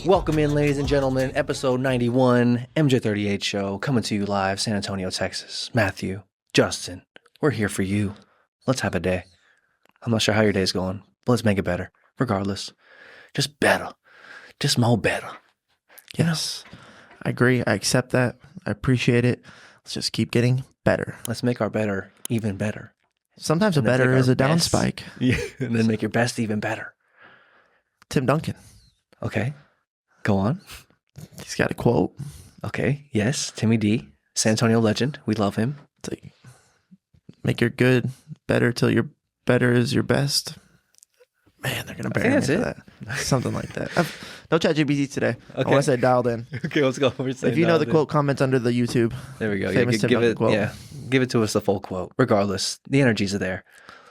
Welcome in, ladies and gentlemen, episode 91, MJ38 show, coming to you live, San Antonio, Texas. Matthew, Justin, we're here for you. Let's have a day. I'm not sure how your day's going, but let's make it better. Regardless, just better. Just more better. Yes, I agree. I accept that. I appreciate it. Let's just keep getting better. Let's make our better even better. Sometimes a better is a down spike. Yeah, and then make your best even better. Tim Duncan. Okay, go on. He's got a quote. Okay, yes, Timmy D, San Antonio legend. We love him. It's like, make your good better till your better is your best. Man, they're going to bury me for that. Something like that. No ChatGPT today. Okay. I want to say dialed in. Okay, let's go. If you know the quote, comment under the YouTube. There we go. Famous Tim Duncan quote. Yeah, give it to us the full quote. Regardless, the energies are there.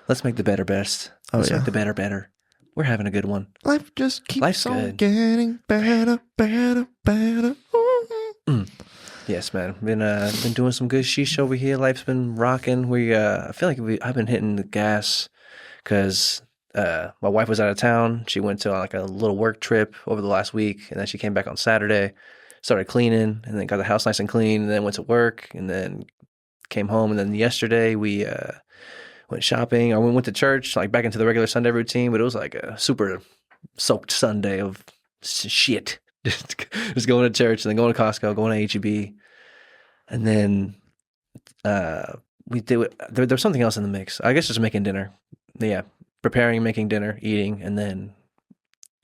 Let's make the better best. Let's make the better better. We're having a good one. Life just keeps Life's on good. Getting better, better, better. Yes, man. Been doing some good sheesh over here. Life's been rocking. I feel like I've been hitting the gas because my wife was out of town. She went to like a little work trip over the last week, and then she came back on Saturday, started cleaning, and then got the house nice and clean, and then went to work, and then came home, and then yesterday we went shopping. We went to church, like back into the regular Sunday routine, but it was like a super soaked Sunday of shit. Just going to church and then going to Costco, going to H-E-B, and then we did. There was something else in the mix. I guess just making dinner. Yeah, preparing, making dinner, eating, and then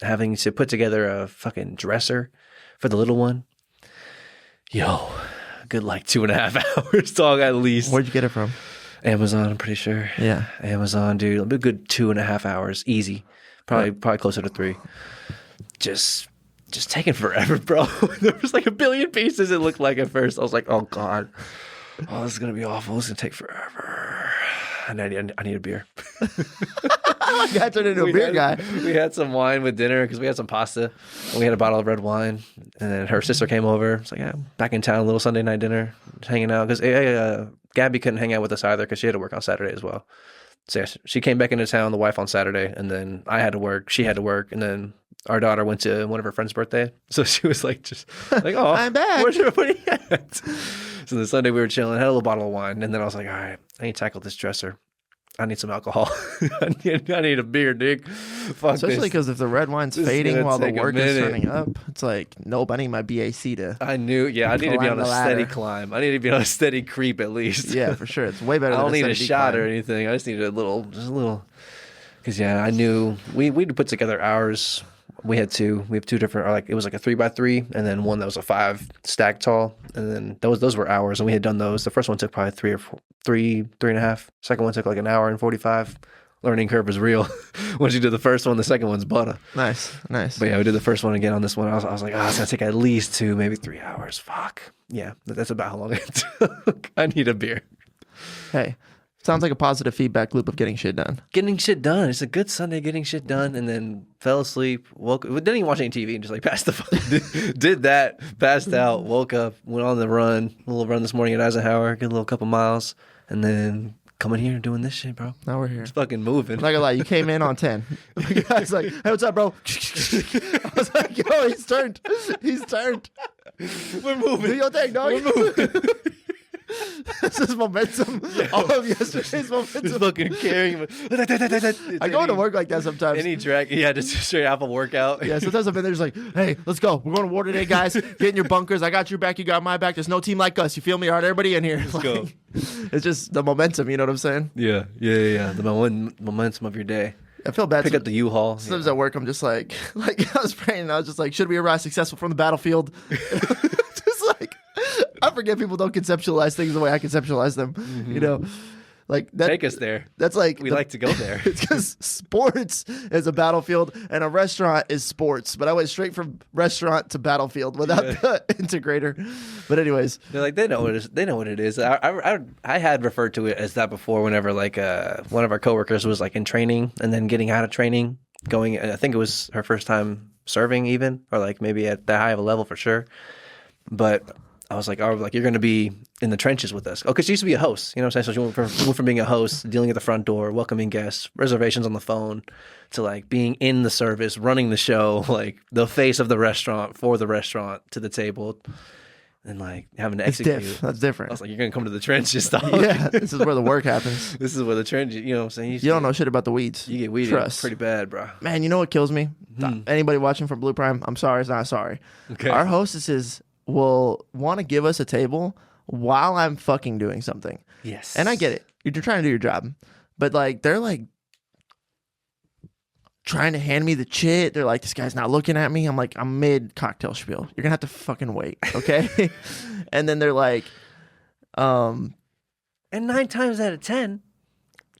having to put together a fucking dresser for the little one. Yo, good like 2.5 hours, dog, at least. Where'd you get it from? Amazon, I'm pretty sure. Yeah, Amazon, dude. A good 2.5 hours, easy. Probably closer to 3. Just taking forever, bro. There was like a billion pieces. It looked like at first. I was like, oh god, oh, this is gonna be awful. It's gonna take forever. And I need a beer. I got turned into a beer guy. We had some wine with dinner because we had some pasta. And we had a bottle of red wine. And then her sister came over. It's like, yeah, back in town, a little Sunday night dinner, just hanging out. Because Gabby couldn't hang out with us either because she had to work on Saturday as well. So yeah, she came back into town, the wife on Saturday, and then I had to work. She had to work, and then our daughter went to one of her friend's birthday. So she was like, oh, I'm back. Where's everybody at? So the Sunday we were chilling, had a little bottle of wine, and then I was like, all right, I need to tackle this dresser. I need some alcohol. I need a beer, dude. Fuck Especially because if the red wine's fading while the work is turning up, it's like, nope, I need my BAC to. I need to be on a steady climb. I need to be on a steady creep at least. Yeah, for sure. It's way better than I don't need a shot decline. or anything. I just need a little. Because yeah, I knew we'd put together ours. We have two different, it was like a 3x3, and then one that was a 5 stack tall, and then those were ours, and we had done those. The first one took probably 3.5. Second one took like an hour and 45. Learning curve was real. Once you do the first one, the second one's butter. Nice. But yeah, we did the first one again on this one. I was like, it's gonna take at least 2, maybe 3 hours. Fuck. Yeah, that's about how long it took. I need a beer. Hey. Sounds like a positive feedback loop of getting shit done. Getting shit done. It's a good Sunday getting shit done, and then fell asleep, didn't even watch any TV, and just like passed the phone. Did that, passed out, woke up, went on the run, a little run this morning at Eisenhower, get a little couple miles, and then coming here and doing this shit, bro. Now we're here. Just fucking moving. I'm not gonna lie, you came in on 10. The guy's like, hey, what's up, bro? I was like, yo, he's turned. We're moving. Do your thing, dog. We're moving. This is momentum. All of yesterday's momentum. Just fucking carrying. I go to work like that sometimes. Any drag, just straight Apple workout. Yeah, sometimes I've been there just like, hey, let's go. We're going to war today, guys. Get in your bunkers. I got your back. You got my back. There's no team like us. You feel me? All right, everybody in here. Let's go. It's just the momentum. You know what I'm saying? Yeah. The momentum of your day. I feel bad. Pick up the U-Haul. Sometimes at work, I'm just like I was praying. And I was just like, should we arrive successful from the battlefield? Just like, I forget people don't conceptualize things the way I conceptualize them. Mm-hmm. You know, like that. Take us there. That's like we like to go there. It's because sports is a battlefield and a restaurant is sports. But I went straight from restaurant to battlefield without the integrator. But anyways, they're like they know what it is. They know what it is. I had referred to it as that before. Whenever like one of our coworkers was like in training and then getting out of training, going. I think it was her first time serving even, or like maybe at that high of a level for sure. But I was like, oh, like you're going to be in the trenches with us. Oh, because she used to be a host, you know what I'm saying? So she went from being a host, dealing at the front door, welcoming guests, reservations on the phone, to like being in the service, running the show, like the face of the restaurant for the restaurant to the table, and like having to execute. That's different. I was like, you're going to come to the trenches, dog. Yeah, this is where the work happens. This is where the trenches, you know what I'm saying? You don't know shit about the weeds. You get weeded Trust. pretty bad, bro. Man, you know what kills me? Anybody watching from Blue Prime, I'm sorry, it's not sorry. Okay. Our hostesses will want to give us a table while I'm fucking doing something. Yes. And I get it. You're trying to do your job. But like they're like trying to hand me the chit. They're like, this guy's not looking at me. I'm like, I'm mid cocktail spiel. You're gonna have to fucking wait, okay? And then they're like, and 9 times out of 10,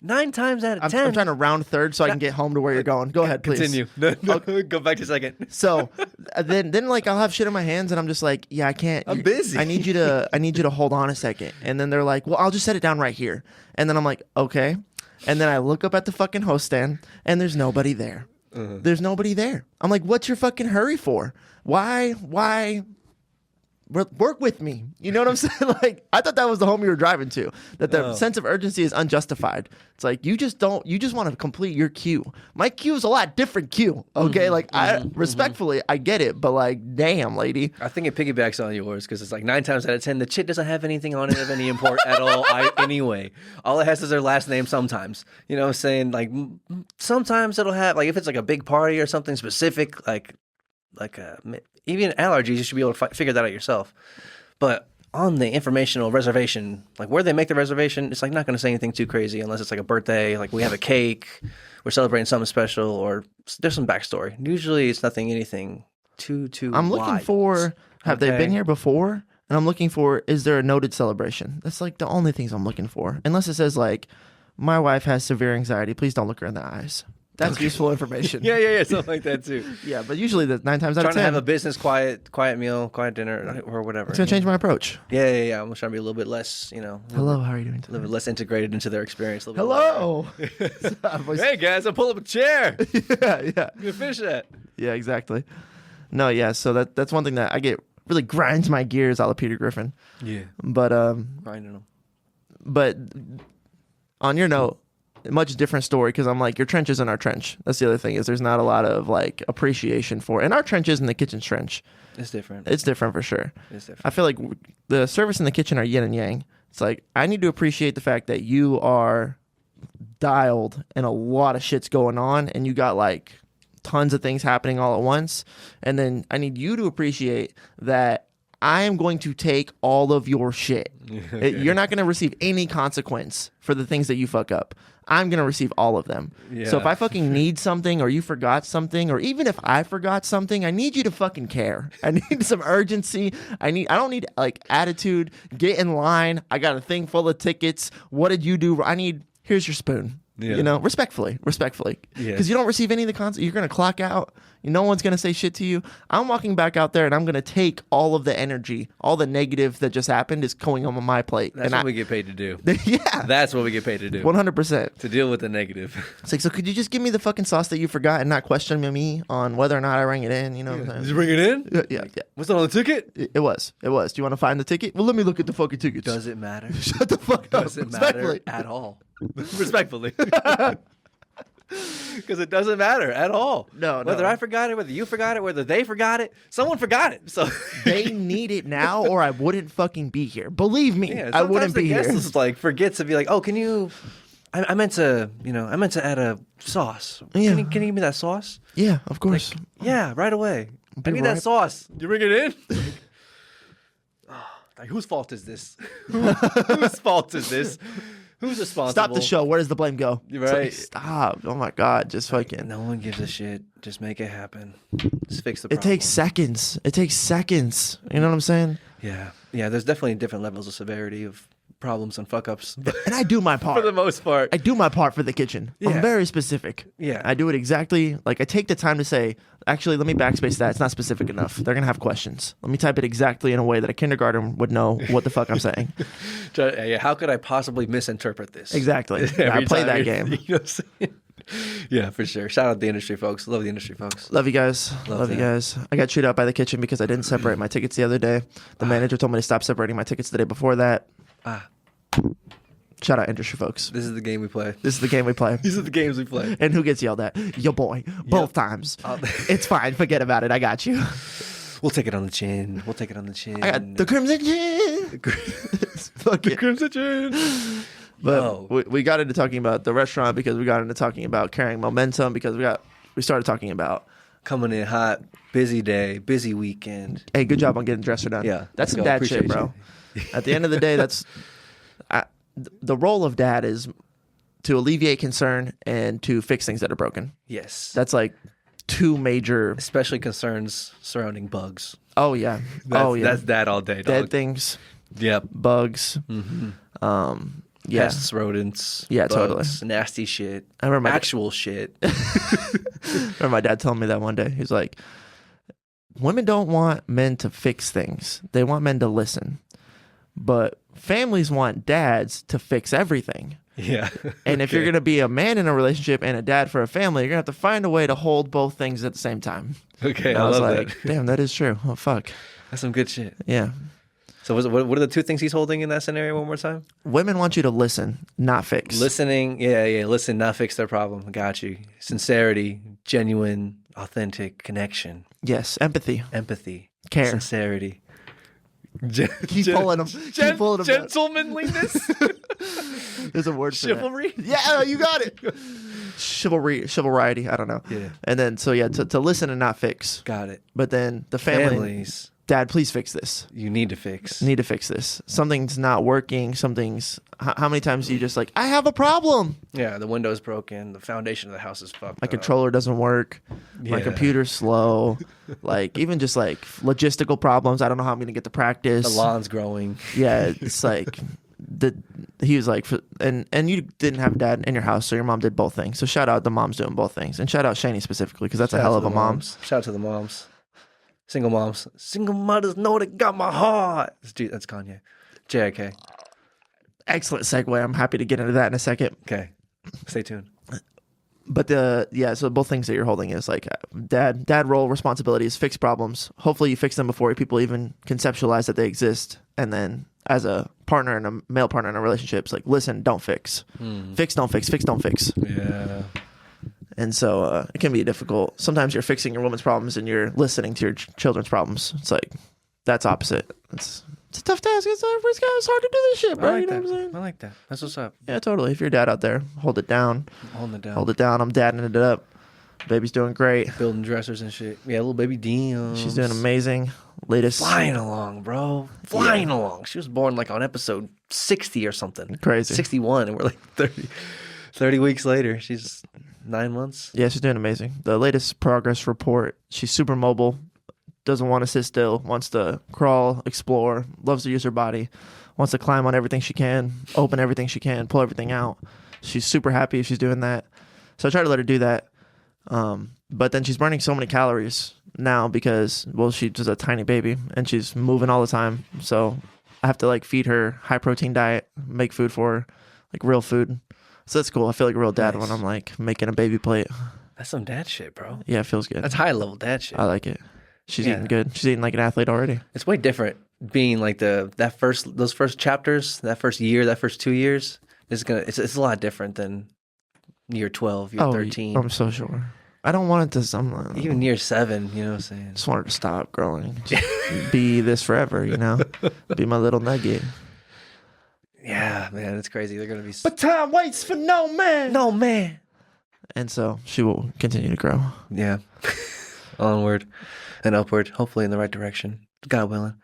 I'm trying to round third so I can get home to where you're going. Go ahead, please. Continue. No, go back to second. So then like I'll have shit in my hands and I'm just like, yeah, I can't. I'm busy. I need you to hold on a second. And then they're like, well, I'll just set it down right here. And then I'm like, okay. And then I look up at the fucking host stand and there's nobody there. There's nobody there. I'm like, what's your fucking hurry for? Why? Work with me. You know what I'm saying? Like, I thought that was the home you were driving to. That the sense of urgency is unjustified. It's like you just want to complete your queue. My queue is a lot different queue. Okay, respectfully, I get it, but like, damn, lady. I think it piggybacks on yours because it's like 9 times out of 10, the chit doesn't have anything on it of any import at all. Anyway, all it has is their last name. Sometimes, you know what I'm saying? Like sometimes it'll have like if it's like a big party or something specific, like even allergies, you should be able to figure that out yourself. But on the informational reservation, like where they make the reservation, it's like not going to say anything too crazy unless it's like a birthday, like we have a cake, we're celebrating something special, or there's some backstory. Usually it's anything too I'm looking wide. for, have they been here before? And I'm looking for, is there a noted celebration? That's like the only things I'm looking for. Unless it says like, my wife has severe anxiety, please don't look her in the eyes. That's useful information. Yeah, something like that too. Yeah, but usually the 9 times out of 10. Trying to have a business quiet meal, quiet dinner, or whatever. It's going to change my approach. Yeah. I'm trying to be a little bit less, Hello, how are you doing a today? little bit less integrated into their experience. Hello. Hey guys, I'll pull up a chair. Yeah. You can finish that. Yeah, exactly. No, yeah, so that's one thing that I get really grinds my gears a la Peter Griffin. Yeah. But Grinding them. But on your note, a much different story because I'm like, your trench isn't our trench. That's the other thing is there's not a lot of like appreciation for, and our trench isn't the kitchen's trench. It's different. It's different for sure. It's different. I feel like the service and the kitchen are yin and yang. It's like, I need to appreciate the fact that you are dialed and a lot of shit's going on and you got like tons of things happening all at once. And then I need you to appreciate that I am going to take all of your shit. You're not going to receive any consequence for the things that you fuck up. I'm going to receive all of them. Yeah. So if I fucking need something or you forgot something, or even if I forgot something, I need you to fucking care. I need some urgency. I don't need like attitude. Get in line. I got a thing full of tickets. What did you do? Here's your spoon. Yeah. Respectfully. Because you don't receive any of the content. You're going to clock out. No one's going to say shit to you. I'm walking back out there and I'm going to take all of the energy, all the negative that just happened is going on my plate. That's what we get paid to do. Yeah. That's what we get paid to do. 100%. To deal with the negative. It's like, so could you just give me the fucking sauce that you forgot and not question me on whether or not I rang it in? You know what I'm saying? Did you bring it in? Yeah. Was it on the ticket? It was. Do you want to find the ticket? Well, let me look at the fucking tickets. Does it matter? Shut the fuck up. Does it matter at all? Respectfully. Because it doesn't matter at all. No. Whether I forgot it, whether you forgot it, whether they forgot it, someone forgot it. So they need it now, or I wouldn't fucking be here. Believe me, I wouldn't be here. Sometimes the guest forgets to be like, "Oh, can you? I meant to, add a sauce. Yeah. Can you give me that sauce? Yeah, of course. Yeah, right away. I need that sauce. You bring it in." Like, whose fault is this? Whose fault is this? Who's responsible? Stop the show. Where does the blame go? Right. Like, stop. Oh my God. Just fucking. No one gives a shit. Just make it happen. Just fix the problem. It takes seconds. You know what I'm saying? Yeah. There's definitely different levels of severity of problems and fuck ups. And I do my part. For the most part. I do my part for the kitchen. Yeah. I'm very specific. Yeah. I do it exactly. Like I take the time to say, actually, let me backspace that. It's not specific enough. They're going to have questions. Let me type it exactly in a way that a kindergarten would know what the fuck I'm saying. Yeah. How could I possibly misinterpret this? Exactly. I play that game. You know what I'm saying? Yeah, for sure. Shout out the industry, folks. Love the industry, folks. Love you guys. Love you that. guys. I got chewed out by the kitchen because I didn't separate my tickets the other day. The manager told me to stop separating my tickets the day before that. Shout out industry folks. This is the game we play. This is the game we play. These are the games we play. And who gets yelled at? Your boy. Both times. It's fine. Forget about it. I got you. We'll take it on the chin. We'll take it on the chin. I got the Crimson Chin. The Crimson Chin. But we got into talking about the restaurant because we got into talking about carrying momentum because we started talking about coming in hot, busy day, busy weekend. Hey, good job on getting dresser done. Yeah, that's some dad shit, bro. At the end of the day, the role of dad is to alleviate concern and to fix things that are broken. Yes, that's like two major, especially concerns surrounding bugs. Oh yeah, that's dad all day. Dog. Dead things. Yep. Bugs. Yeah. Pests, rodents. Yeah, bugs, totally. Nasty shit. I remember actual shit. I remember my dad telling me that one day. He's like, women don't want men to fix things. They want men to listen. But families want dads to fix everything. Yeah. And if you're going to be a man in a relationship and a dad for a family, you're going to have to find a way to hold both things at the same time. Okay, I was love like, that. Damn, that is true. Oh, fuck. That's some good shit. Yeah. So what are the two things he's holding in that scenario one more time? Women want you to listen, not fix. Listening, yeah, listen, not fix their problem. Got you. Sincerity, genuine, authentic connection. Yes, empathy. Care. Sincerity. Keep pulling them. Keep pulling them. Gentlemanliness. There's a word for chivalry. That. Yeah, you got it. Chivalry. I don't know. Yeah. And then to listen and not fix. Got it. But then the families. Dad, please fix this. You need to fix. Need to fix this. Something's not working. Something's. How many times do you just like, I have a problem? Yeah, the window's broken. The foundation of the house is fucked. My controller doesn't work. Yeah. My computer's slow. Like even just like logistical problems. I don't know how I'm gonna get to practice. The lawn's growing. Yeah, it's like he was like, and you didn't have a dad in your house, so your mom did both things. So shout out the moms doing both things, and shout out Shani specifically because that's a hell of a mom. Shout out to the moms. Single moms. Single mothers know they got my heart. That's Kanye. JK. Excellent segue. I'm happy to get into that in a second. Okay. Stay tuned. But so both things that you're holding is like dad role responsibilities, fix problems. Hopefully you fix them before people even conceptualize that they exist. And then as a partner and a male partner in a relationship, it's like, listen, don't fix. Fix, don't fix. Fix, don't fix. Yeah. And so it can be difficult. Sometimes you're fixing your woman's problems and you're listening to your children's problems. It's like, that's opposite. It's a tough task. It's hard to do this shit, bro. I like you know that. what I'm saying? I like that. That's what's up. Yeah, totally. If you're a dad out there, hold it down. Hold it down. Hold it down. I'm dadding it up. Baby's doing great. Building dressers and shit. Yeah, little baby Dion. She's doing amazing. Latest. Flying along, bro. Flying along. She was born like on episode 60 or something. Crazy. 61, and we're like 30 weeks later. She's 9 months. Yeah, she's doing amazing. The latest progress report, she's super mobile, doesn't want to sit still, wants to crawl, explore, loves to use her body, wants to climb on everything she can, open everything she can, pull everything out. She's super happy if she's doing that. So I try to let her do that. But then she's burning so many calories now because, well, she's just a tiny baby and she's moving all the time. So I have to like feed her high protein diet, make food for her, like real food. So that's cool. I feel like a real dad when I'm like making a baby plate. That's some dad shit, bro. Yeah, it feels good. That's high level dad shit. I like it. She's eating good. She's eating like an athlete already. It's way different being like those first chapters, that first year, that first 2 years. It's a lot different than year 12, year 13. I'm so sure. I don't want it to. Even year 7, you know what I'm saying? Just want her to stop growing. Just be this forever, you know? Be my little nugget. Yeah, man, it's crazy. They're going to be. But time waits for no man. No man. And so she will continue to grow. Yeah. Onward and upward, hopefully in the right direction. God willing.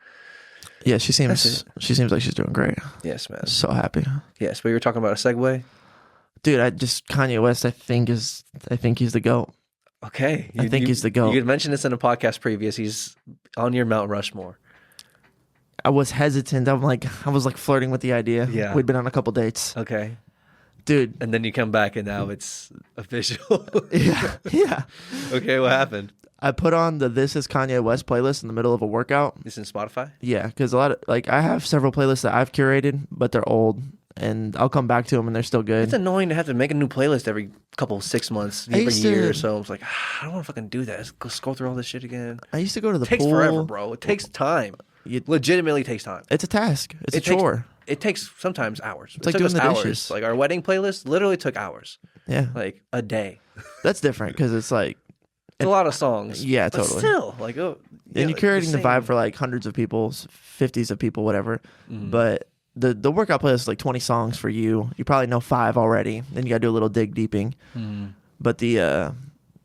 Yeah, she seems like she's doing great. Yes, man. So happy. Yes, but you were talking about a segue? Dude, Kanye West, I think he's the GOAT. Okay. I think he's the GOAT. You had mentioned this in a podcast previous. He's on your Mount Rushmore. I was hesitant. I was like flirting with the idea. Yeah. We'd been on a couple dates. Okay. Dude. And then you come back and now it's official. Yeah. Okay, what happened? I put on the This Is Kanye West playlist in the middle of a workout. This in Spotify? Yeah, because a lot of I have several playlists that I've curated, but they're old and I'll come back to them and they're still good. It's annoying to have to make a new playlist every couple 6 months, every year or so. It's like, I don't want to fucking do that. Let's go scroll through all this shit again. I used to go to the It takes pool. forever, bro. It takes time. Legitimately takes time. It's a task. It's a chore. It takes sometimes hours. It's like doing the dishes. Like our wedding playlist literally took hours. Yeah. Like a day. That's different because it's like... It's a lot of songs. Yeah, but totally. Still, like... Oh, and you're curating the vibe for like hundreds of people, 50s of people, whatever. But the workout playlist is like 20 songs for you. You probably know 5 already. Then you got to do a little deeping. But the...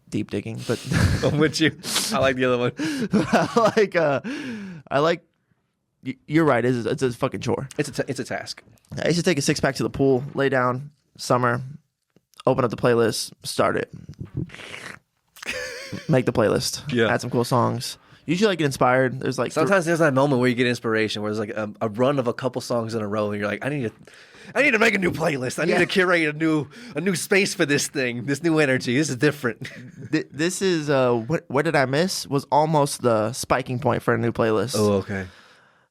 deep digging, but... I'm with you. I like the other one. I like... You're right. It's a fucking chore. It's a task. I used to take a 6-pack to the pool, lay down, summer, open up the playlist, start it, make the playlist, add some cool songs. Usually I get inspired. There's like sometimes there's that moment where you get inspiration, where there's like a run of a couple songs in a row, and you're like, I need to make a new playlist. I need to curate a new space for this thing, this new energy. This is different. This is what did I miss was almost the spiking point for a new playlist. Oh, okay.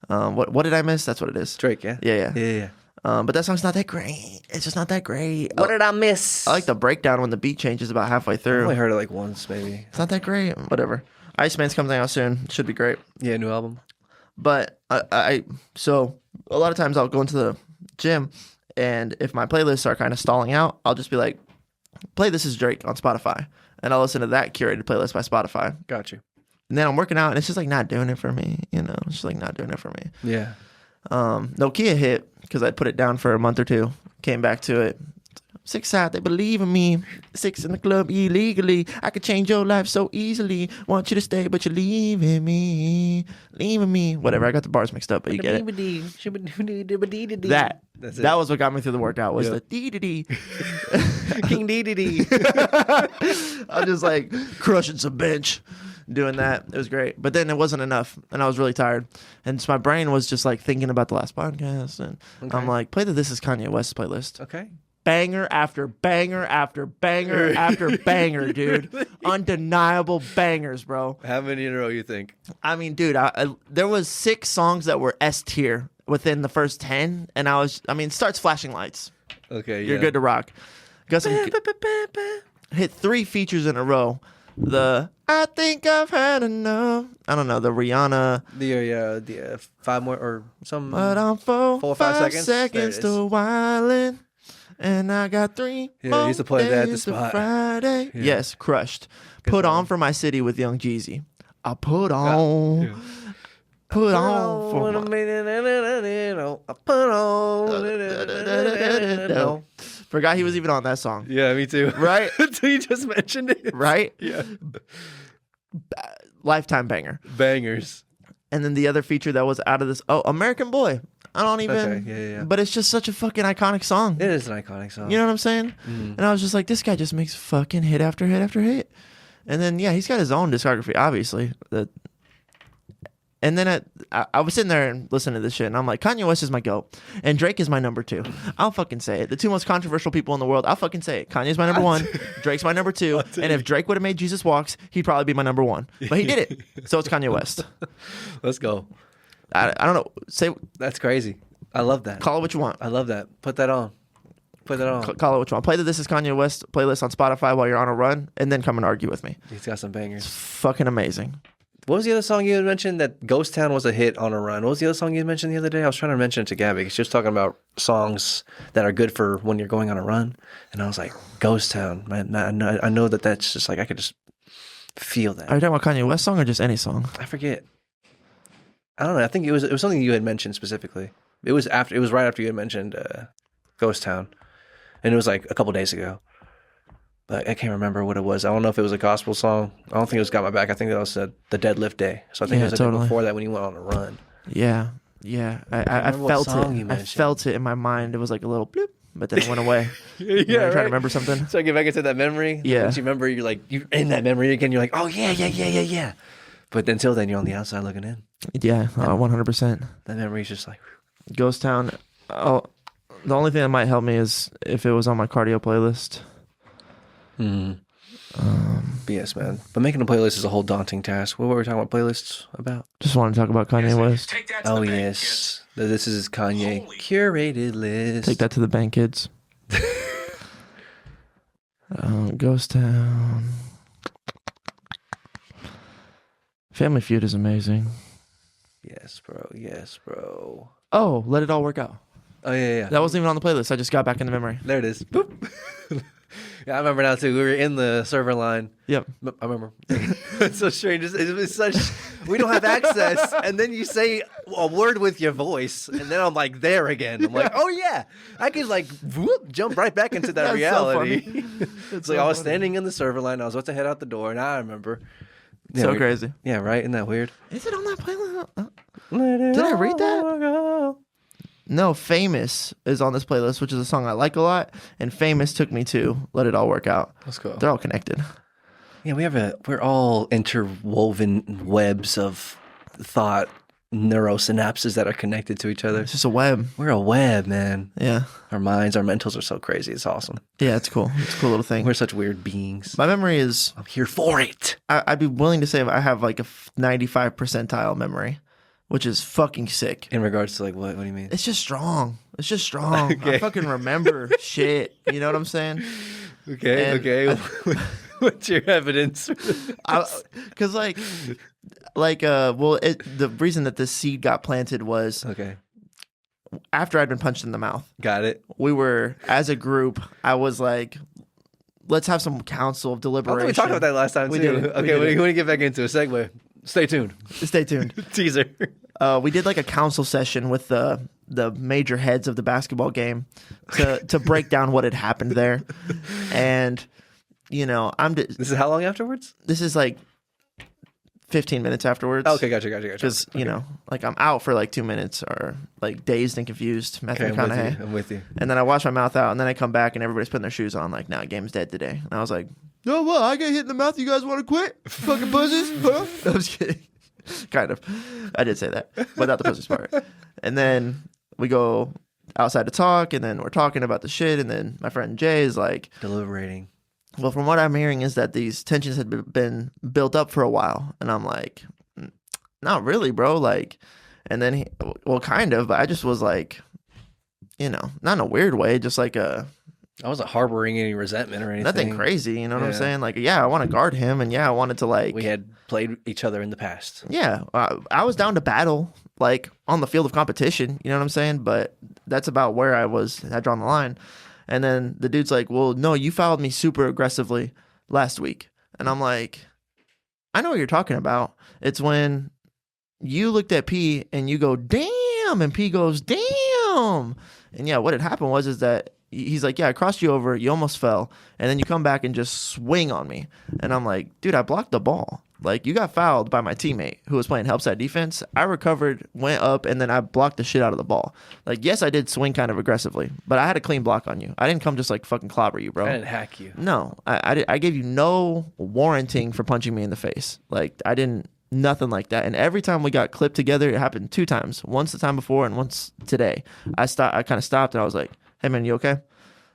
What did I miss? That's what it is. Drake, yeah? Yeah. But that song's not that great. It's just not that great. What did I miss? I like the breakdown when the beat changes about halfway through. I only heard it like once, maybe. It's not that great. Whatever. Iceman's coming out soon. Should be great. Yeah, new album. But so a lot of times I'll go into the gym, and if my playlists are kind of stalling out, I'll just be like, play This Is Drake on Spotify. And I'll listen to that curated playlist by Spotify. Got you. And then I'm working out, and it's just like not doing it for me. You know, it's just like not doing it for me. Yeah. Nokia hit because I put it down for a month or two. Came back to it. 6 out, they believe in me. 6 in the club illegally. I could change your life so easily. Want you to stay, but you're leaving me. Leaving me. Whatever, I got the bars mixed up, but you get it. That was what got me through the workout, was the dee-dee-dee. King dee-dee-dee. I'm just like crushing some bench. Doing that, it was great, but then it wasn't enough, and I was really tired, and so my brain was just like thinking about the last podcast, and I'm like, play the This Is Kanye West playlist. Okay. Banger after banger after banger after banger, dude. Undeniable bangers, bro. How many in a row you think? I mean, dude, there was 6 songs that were S tier within the first 10, and it starts flashing lights. Okay, You're good to rock. Got some, hit 3 features in a row. I think I've had enough. I don't know, the Rihanna. The 5 more or some. But I'm 4 or 5 seconds. seconds to wildin'. And I got 3 Yeah, more I used to play that at the days to spot. Friday. Yeah. Yes, crushed. Good Put song. on for my city with Young Jeezy. I put on. Yeah. Put on for my... I put on. Forgot he was even on that song. Yeah, me too. Right? Until you just mentioned it. Right? Yeah. Lifetime banger. Bangers. And then the other feature that was out of this, American Boy. I don't even, Okay, yeah. but it's just such a fucking iconic song. It is an iconic song. You know what I'm saying? And I was just like, this guy just makes fucking hit after hit after hit. And then, yeah, he's got his own discography, obviously. And then I was sitting there and listening to this shit, and I'm like, Kanye West is my GOAT, and Drake is my number 2. I'll fucking say it. The 2 most controversial people in the world, I'll fucking say it. Kanye's my number 1, Drake's my number 2, and if Drake would have made Jesus Walks, he'd probably be my number 1. But he did it, so it's Kanye West. Let's go. I don't know. Say That's crazy. I love that. Call it what you want. I love that. Put that on. Put that on. Call it what you want. Play the This Is Kanye West playlist on Spotify while you're on a run, and then come and argue with me. He's got some bangers. Fucking amazing. What was the other song you had mentioned? That Ghost Town was a hit on a run. What was the other song you had mentioned the other day? I was trying to mention it to Gabby because she was talking about songs that are good for when you're going on a run. And I was like, Ghost Town. I know that's just like, I could just feel that. Are you talking about Kanye West song or just any song? I forget. I don't know. I think it was something you had mentioned specifically. It was right after you had mentioned Ghost Town. And it was like a couple days ago. But I can't remember what it was. I don't know if it was a gospel song. I don't think it was Got My Back. I think that was the Deadlift Day. So I think it was the day before that when you went on a run. Yeah. I felt it. I felt it in my mind. It was like a little bloop, but then it went away. Yeah, trying to remember something. So I get back into that memory. Yeah. Once you remember, you're like, you're in that memory again. You're like, oh, yeah. But until then, you're on the outside looking in. Yeah, 100%. That memory's just like... Ghost Town. Oh, the only thing that might help me is if it was on my cardio playlist. Yes, man. But making a playlist is a whole daunting task. What were we talking about playlists about? Just want to talk about Kanye West. Oh, yes. This is Kanye curated list. Take that to the bank, kids. Ghost Town. Family Feud is amazing. Yes, bro. Yes, bro. Oh, Let It All Work Out. Oh, yeah. That wasn't even on the playlist. I just got back into memory. There it is. Boop. Yeah, I remember now, too. We were in the server line. Yep. I remember. It's so strange. It's such... We don't have access. And then you say a word with your voice. And then I'm like there again. I'm like, oh, yeah. I could like whoop, jump right back into that That's reality. So funny. It's like I was standing in the server line. I was about to head out the door. And I remember. Yeah, so crazy. Yeah, right? Isn't that weird? Is it on that playlist? Did I read that? No, Famous is on this playlist, which is a song I like a lot. And Famous took me to Let It All Work Out. Let's go. They're all connected. Yeah, we're all interwoven webs of thought, neurosynapses that are connected to each other. It's just a web. We're a web, man. Yeah. Our minds, our mentals are so crazy. It's awesome. Yeah, it's cool. It's a cool little thing. We're such weird beings. My memory is... I'm here for it. I'd be willing to say I have like a 95 percentile memory, which is fucking sick. In regards to like what? What do you mean? It's just strong. It's just strong. Okay. I fucking remember shit. You know what I'm saying? Okay, And okay. What's your evidence? Because the reason that this seed got planted was Okay, after I'd been punched in the mouth. got it. We were, as a group, I was like, let's have some council of I deliberation. thought we talked about that last time, We too. did. Okay, when you get back into a segue, stay tuned. Stay tuned. Teaser. We did like a council session with the major heads of the basketball game to break down what had happened there. And, you know, This is how long afterwards? this is like 15 minutes afterwards. Okay, gotcha. Because, Okay. you know, like I'm out for like 2 minutes or like dazed and confused. Matthew Okay, McConaughey. I'm with you. And then I wash my mouth out, and then I come back, and everybody's putting their shoes on. Like, nah, game's dead today. And I was like, oh, well, I get hit in the mouth. You guys want to quit? Fucking pussies? Huh? I was kidding. Kind of. I did say that, but not the pussies part. And then we go outside to talk, and then we're talking about the shit. And then my friend Jay is like, Deliberating. well, from what I'm hearing is that these tensions had been built up for a while. And I'm like, not really, bro. Like, and then well, kind of, but I just was like, you know, not in a weird way, just like I wasn't harboring any resentment or anything. nothing crazy. You know what I'm Yeah. saying? Like, yeah, I want to guard him, and yeah, I wanted to like, We had played each other in the past. yeah, I was down to battle, like on the field of competition. You know what I'm saying? But that's about where I had drawn the line. And then the dude's like, well, no, you fouled me super aggressively last week. And I'm like, I know what you're talking about. It's when you looked at P and you go, damn, and P goes, damn. And yeah, what had happened is that he's like, yeah, I crossed you over, you almost fell, and then you come back and just swing on me. And I'm like, dude, I blocked the ball. Like, you got fouled by my teammate who was playing help side defense. I recovered, went up, and then I blocked the shit out of the ball. Like, yes, I did swing kind of aggressively, but I had a clean block on you. I didn't come just like fucking clobber you, bro. I didn't hack you. No, I gave you no warranting for punching me in the face. Like, I didn't, nothing like that. And every time we got clipped together, it happened 2 times. Once the time before and once today. I kind of stopped and I was like, hey man, you okay?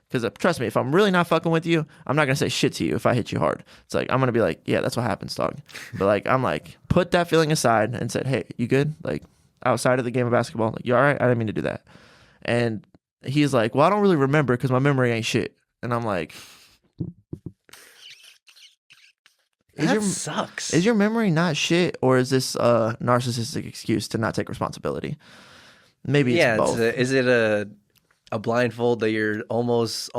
Because trust me, if I'm really not fucking with you, I'm not going to say shit to you if I hit you hard. It's like, I'm going to be like, yeah, that's what happens, dog. But like, I'm like, put that feeling aside and said, hey, you good? Like, outside of the game of basketball, like, you all right? I didn't mean to do that. And he's like, well, I don't really remember because my memory ain't shit. And I'm like, That sucks. is your memory not shit, or is this a narcissistic excuse to not take responsibility? Maybe it's both. Is it a blindfold that you're almost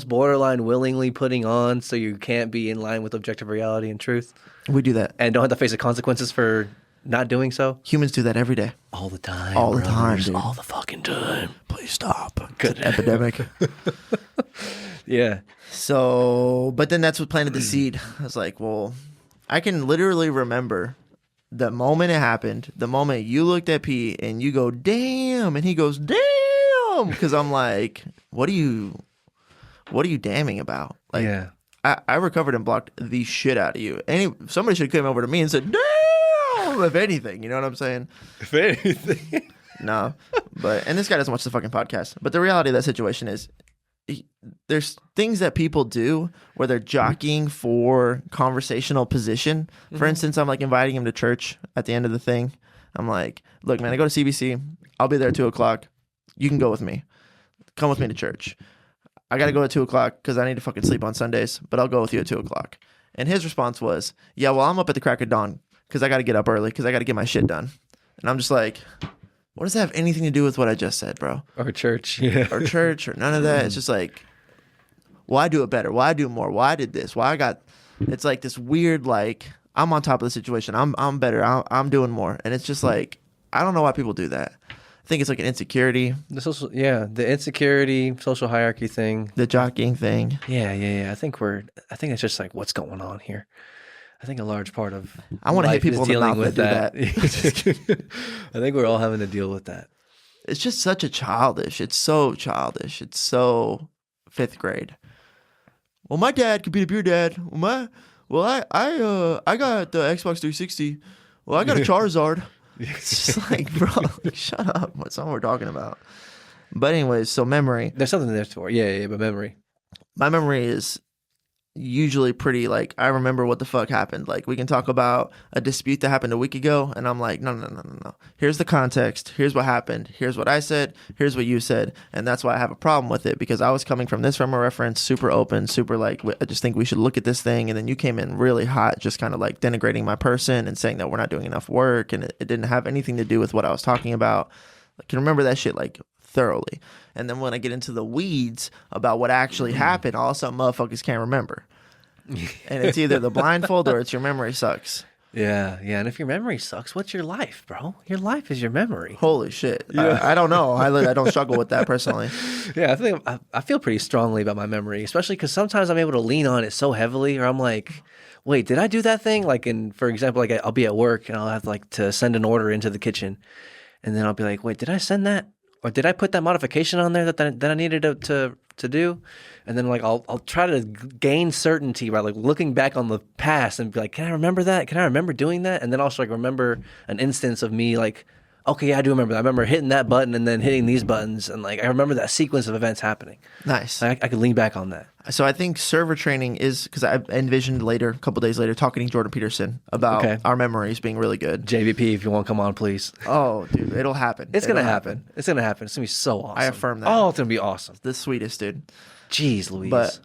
borderline willingly putting on so you can't be in line with objective reality and truth We do that. and don't have to face the consequences for not doing so? Humans do that every day. All the time. All the time, brothers. dude. All the fucking time. Please stop. Good. It's an epidemic. Yeah. So, but then that's what planted the seed. I was like, well, I can literally remember the moment it happened, the moment you looked at P and you go, damn, and he goes, damn, because I'm like, what are you damning about? Like, Yeah. I recovered and blocked the shit out of you. Somebody should come over to me and said, damn, if anything, you know what I'm saying? If anything. No, and this guy doesn't watch the fucking podcast. But the reality of that situation is, there's things that people do where they're jockeying for conversational position. For instance, I'm like inviting him to church at the end of the thing. I'm like, look, man, I go to CBC. I'll be there at 2:00. You can go with me. Come with me to church. I got to go at 2:00 because I need to fucking sleep on Sundays, but I'll go with you at 2:00. And his response was, yeah, well, I'm up at the crack of dawn because I got to get up early because I got to get my shit done. And I'm just like, what does that have anything to do with what I just said, bro? Or church, yeah. Or church or none of that. It's just like, well, I do it better. Well, I do more. Well, I did this. Well, I got, it's like this weird, like, I'm on top of the situation. I'm better. I'm doing more. And it's just like, I don't know why people do that. I think it's like an insecurity. The insecurity, social hierarchy thing. The jockeying thing. Yeah. I think it's just like, what's going on here? I think a large part of I want to hit life people is in the dealing mouth with that do that. I think we're all having to deal with that. It's just such a childish. It's so childish. It's so 5th grade. Well, my dad could beat up your dad. I got the Xbox 360. Well, I got a Charizard. It's just like, bro, shut up. What's all we're talking about? But anyways, so memory. There's something there for. Yeah, but memory. My memory is usually pretty, like, I remember what the fuck happened. Like, we can talk about a dispute that happened a week ago, and I'm like, no. Here's the context. Here's what happened. Here's what I said. Here's what you said. And that's why I have a problem with it, because I was coming from this frame of reference, super open, super like, I just think we should look at this thing. And then you came in really hot, just kind of like denigrating my person and saying that we're not doing enough work. And it didn't have anything to do with what I was talking about. I can remember that shit like thoroughly. And then when I get into the weeds about what actually happened, all of a sudden motherfuckers can't remember. And it's either the blindfold or it's your memory sucks. Yeah. And if your memory sucks, what's your life, bro? Your life is your memory. Holy shit. Yeah. I don't know. I don't struggle with that personally. Yeah, I feel pretty strongly about my memory, especially because sometimes I'm able to lean on it so heavily, or I'm like, wait, did I do that thing? Like, for example, like I'll be at work and I'll have like to send an order into the kitchen, and then I'll be like, wait, did I send that? Or did I put that modification on there that I needed to do? And then like I'll try to gain certainty by like looking back on the past and be like, can I remember that? Can I remember doing that? And then also like remember an instance of me like, okay, yeah, I do remember that. I remember hitting that button and then hitting these buttons, and like I remember that sequence of events happening. Nice. I could lean back on that. So I think server training is, because I envisioned later, a couple days later, talking to Jordan Peterson about our memories being really good. JVP, if you want to come on, please. Oh, dude, it'll happen. It's going to happen. It's going to happen. It's going to be so awesome. I affirm that. Oh, it's going to be awesome. The sweetest, dude. Jeez Louise. But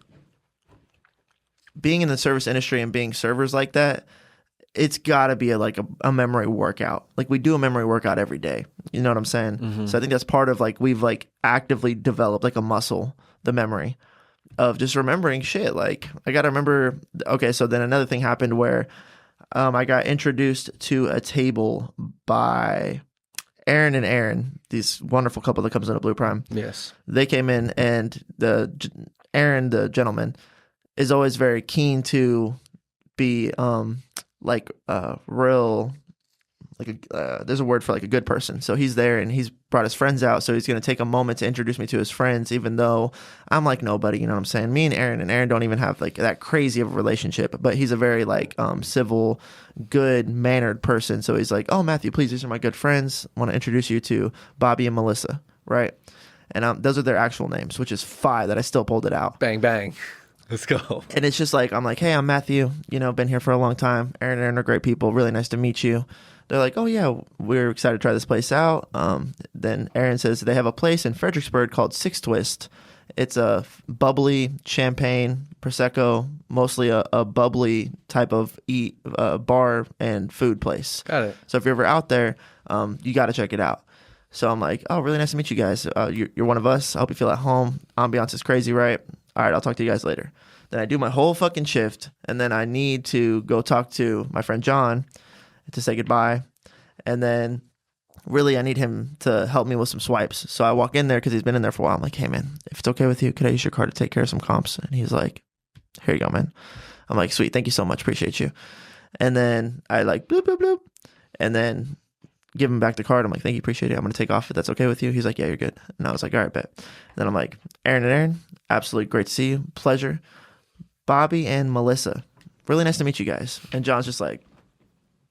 being in the service industry and being servers like that, it's got to be a memory workout. Like, we do a memory workout every day. You know what I'm saying? Mm-hmm. So I think that's part of, like, we've, like, actively developed, like, a muscle, the memory of just remembering shit. Like, I got to remember, okay, so then another thing happened where I got introduced to a table by Aaron and Aaron, these wonderful couple that comes into Blue Prime. Yes. They came in, and Aaron, the gentleman, is always very keen to be real, like there's a word for like a good person. So he's there and he's brought his friends out. So he's going to take a moment to introduce me to his friends, even though I'm like nobody, you know what I'm saying? Me and Aaron don't even have like that crazy of a relationship, but he's a very like civil, good mannered person. So he's like, oh, Matthew, please, these are my good friends. I want to introduce you to Bobby and Melissa. Right. And those are their actual names, which is 5 that I still pulled it out. Bang, bang. Let's go. And it's just like, I'm like, hey, I'm Matthew, been here for a long time. Aaron are great people. Really nice to meet you. They're like, oh, yeah, we're excited to try this place out. Then Aaron says they have a place in Fredericksburg called Six Twist. It's a bubbly champagne, Prosecco, mostly a bubbly type of bar and food place. Got it. So if you're ever out there, you got to check it out. So I'm like, oh, really nice to meet you guys. You're one of us. I hope you feel at home. Ambiance is crazy, right? All right, I'll talk to you guys later. Then I do my whole fucking shift, and then I need to go talk to my friend John to say goodbye. And then really I need him to help me with some swipes. So I walk in there because he's been in there for a while. I'm like, hey, man, if it's okay with you, could I use your card to take care of some comps? And he's like, here you go, man. I'm like, sweet, thank you so much, appreciate you. And then I like bloop, bloop, bloop, and then give him back the card. I'm like, thank you, appreciate it. I'm going to take off if that's okay with you. He's like, yeah, you're good. And I was like, all right, bet. And then I'm like, Aaron and Aaron, absolutely great to see you. Pleasure. Bobby and Melissa, really nice to meet you guys. And John's just like,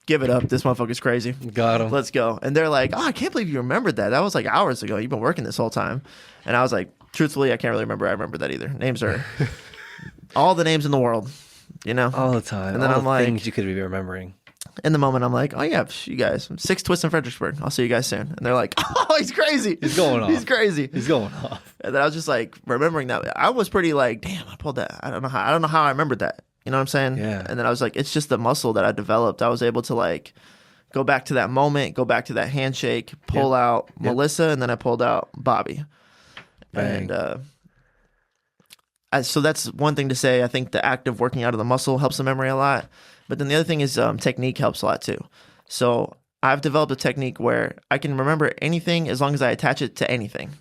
give it up. This motherfucker's crazy. Got him. Let's go. And they're like, oh, I can't believe you remembered that. That was like hours ago. You've been working this whole time. And I was like, truthfully, I can't really remember. I remember that either. Names are all the names in the world, all the time. And then all I'm like, things you could be remembering. In the moment, I'm like, oh yeah, you guys, 6 twists in Fredericksburg. I'll see you guys soon. And they're like, oh, he's crazy. He's going off. He's crazy. He's going off. And then I was just like remembering that. I was pretty like, damn, I pulled that. I don't know how I remembered that. You know what I'm saying? Yeah. And then I was like, it's just the muscle that I developed. I was able to like go back to that moment, go back to that handshake, pull out Melissa, and then I pulled out Bobby. Bang. And so that's one thing to say. I think the act of working out of the muscle helps the memory a lot. But then the other thing is technique helps a lot too. So I've developed a technique where I can remember anything as long as I attach it to anything.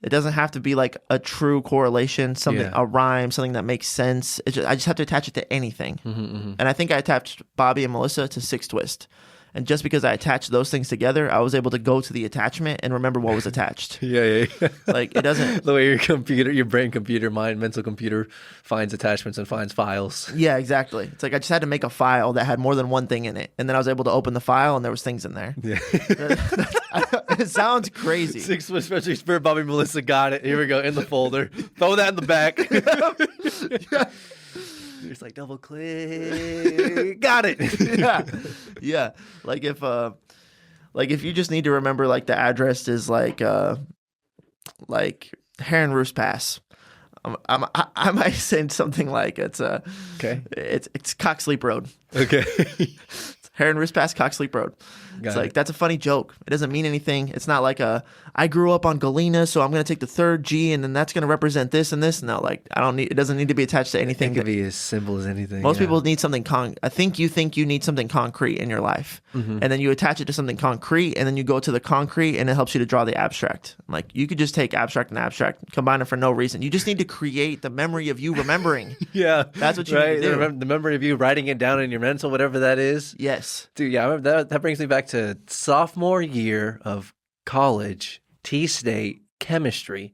It doesn't have to be like a true correlation, something, a rhyme, something that makes sense. I just have to attach it to anything. And I think I attached Bobby and Melissa to 6 Twist. And just because I attached those things together, I was able to go to the attachment and remember what was attached. Yeah. Like it doesn't. The way your brain computer, mind, mental computer finds attachments and finds files. Yeah, exactly. It's like I just had to make a file that had more than one thing in it, and then I was able to open the file and there was things in there. Yeah. It sounds crazy. 6 especially Spirit Bobby Melissa got it. Here we go in the folder. Throw that in the back. It's like double click. Got it. Yeah. Like if you just need to remember like the address is like Heron Roos Pass. I might say something like it's Cocksleep Road. Okay. It's Heron Roos Pass, Cocksleep Road. It's like that's a funny joke. It doesn't mean anything. It's not like I grew up on Galena, so I'm gonna take the 3rd G, and then that's gonna represent this and this. No, like it doesn't need to be attached to anything. It could be as simple as anything. Most people need something I think you need something concrete in your life, and then you attach it to something concrete, and then you go to the concrete, and it helps you to draw the abstract. Like you could just take abstract and abstract, combine it for no reason. You just need to create the memory of you remembering. Yeah, that's what you need to do. The memory of you writing it down in your mental, whatever that is. Yes, dude. Yeah, I remember that brings me back to sophomore year of college, T-State chemistry.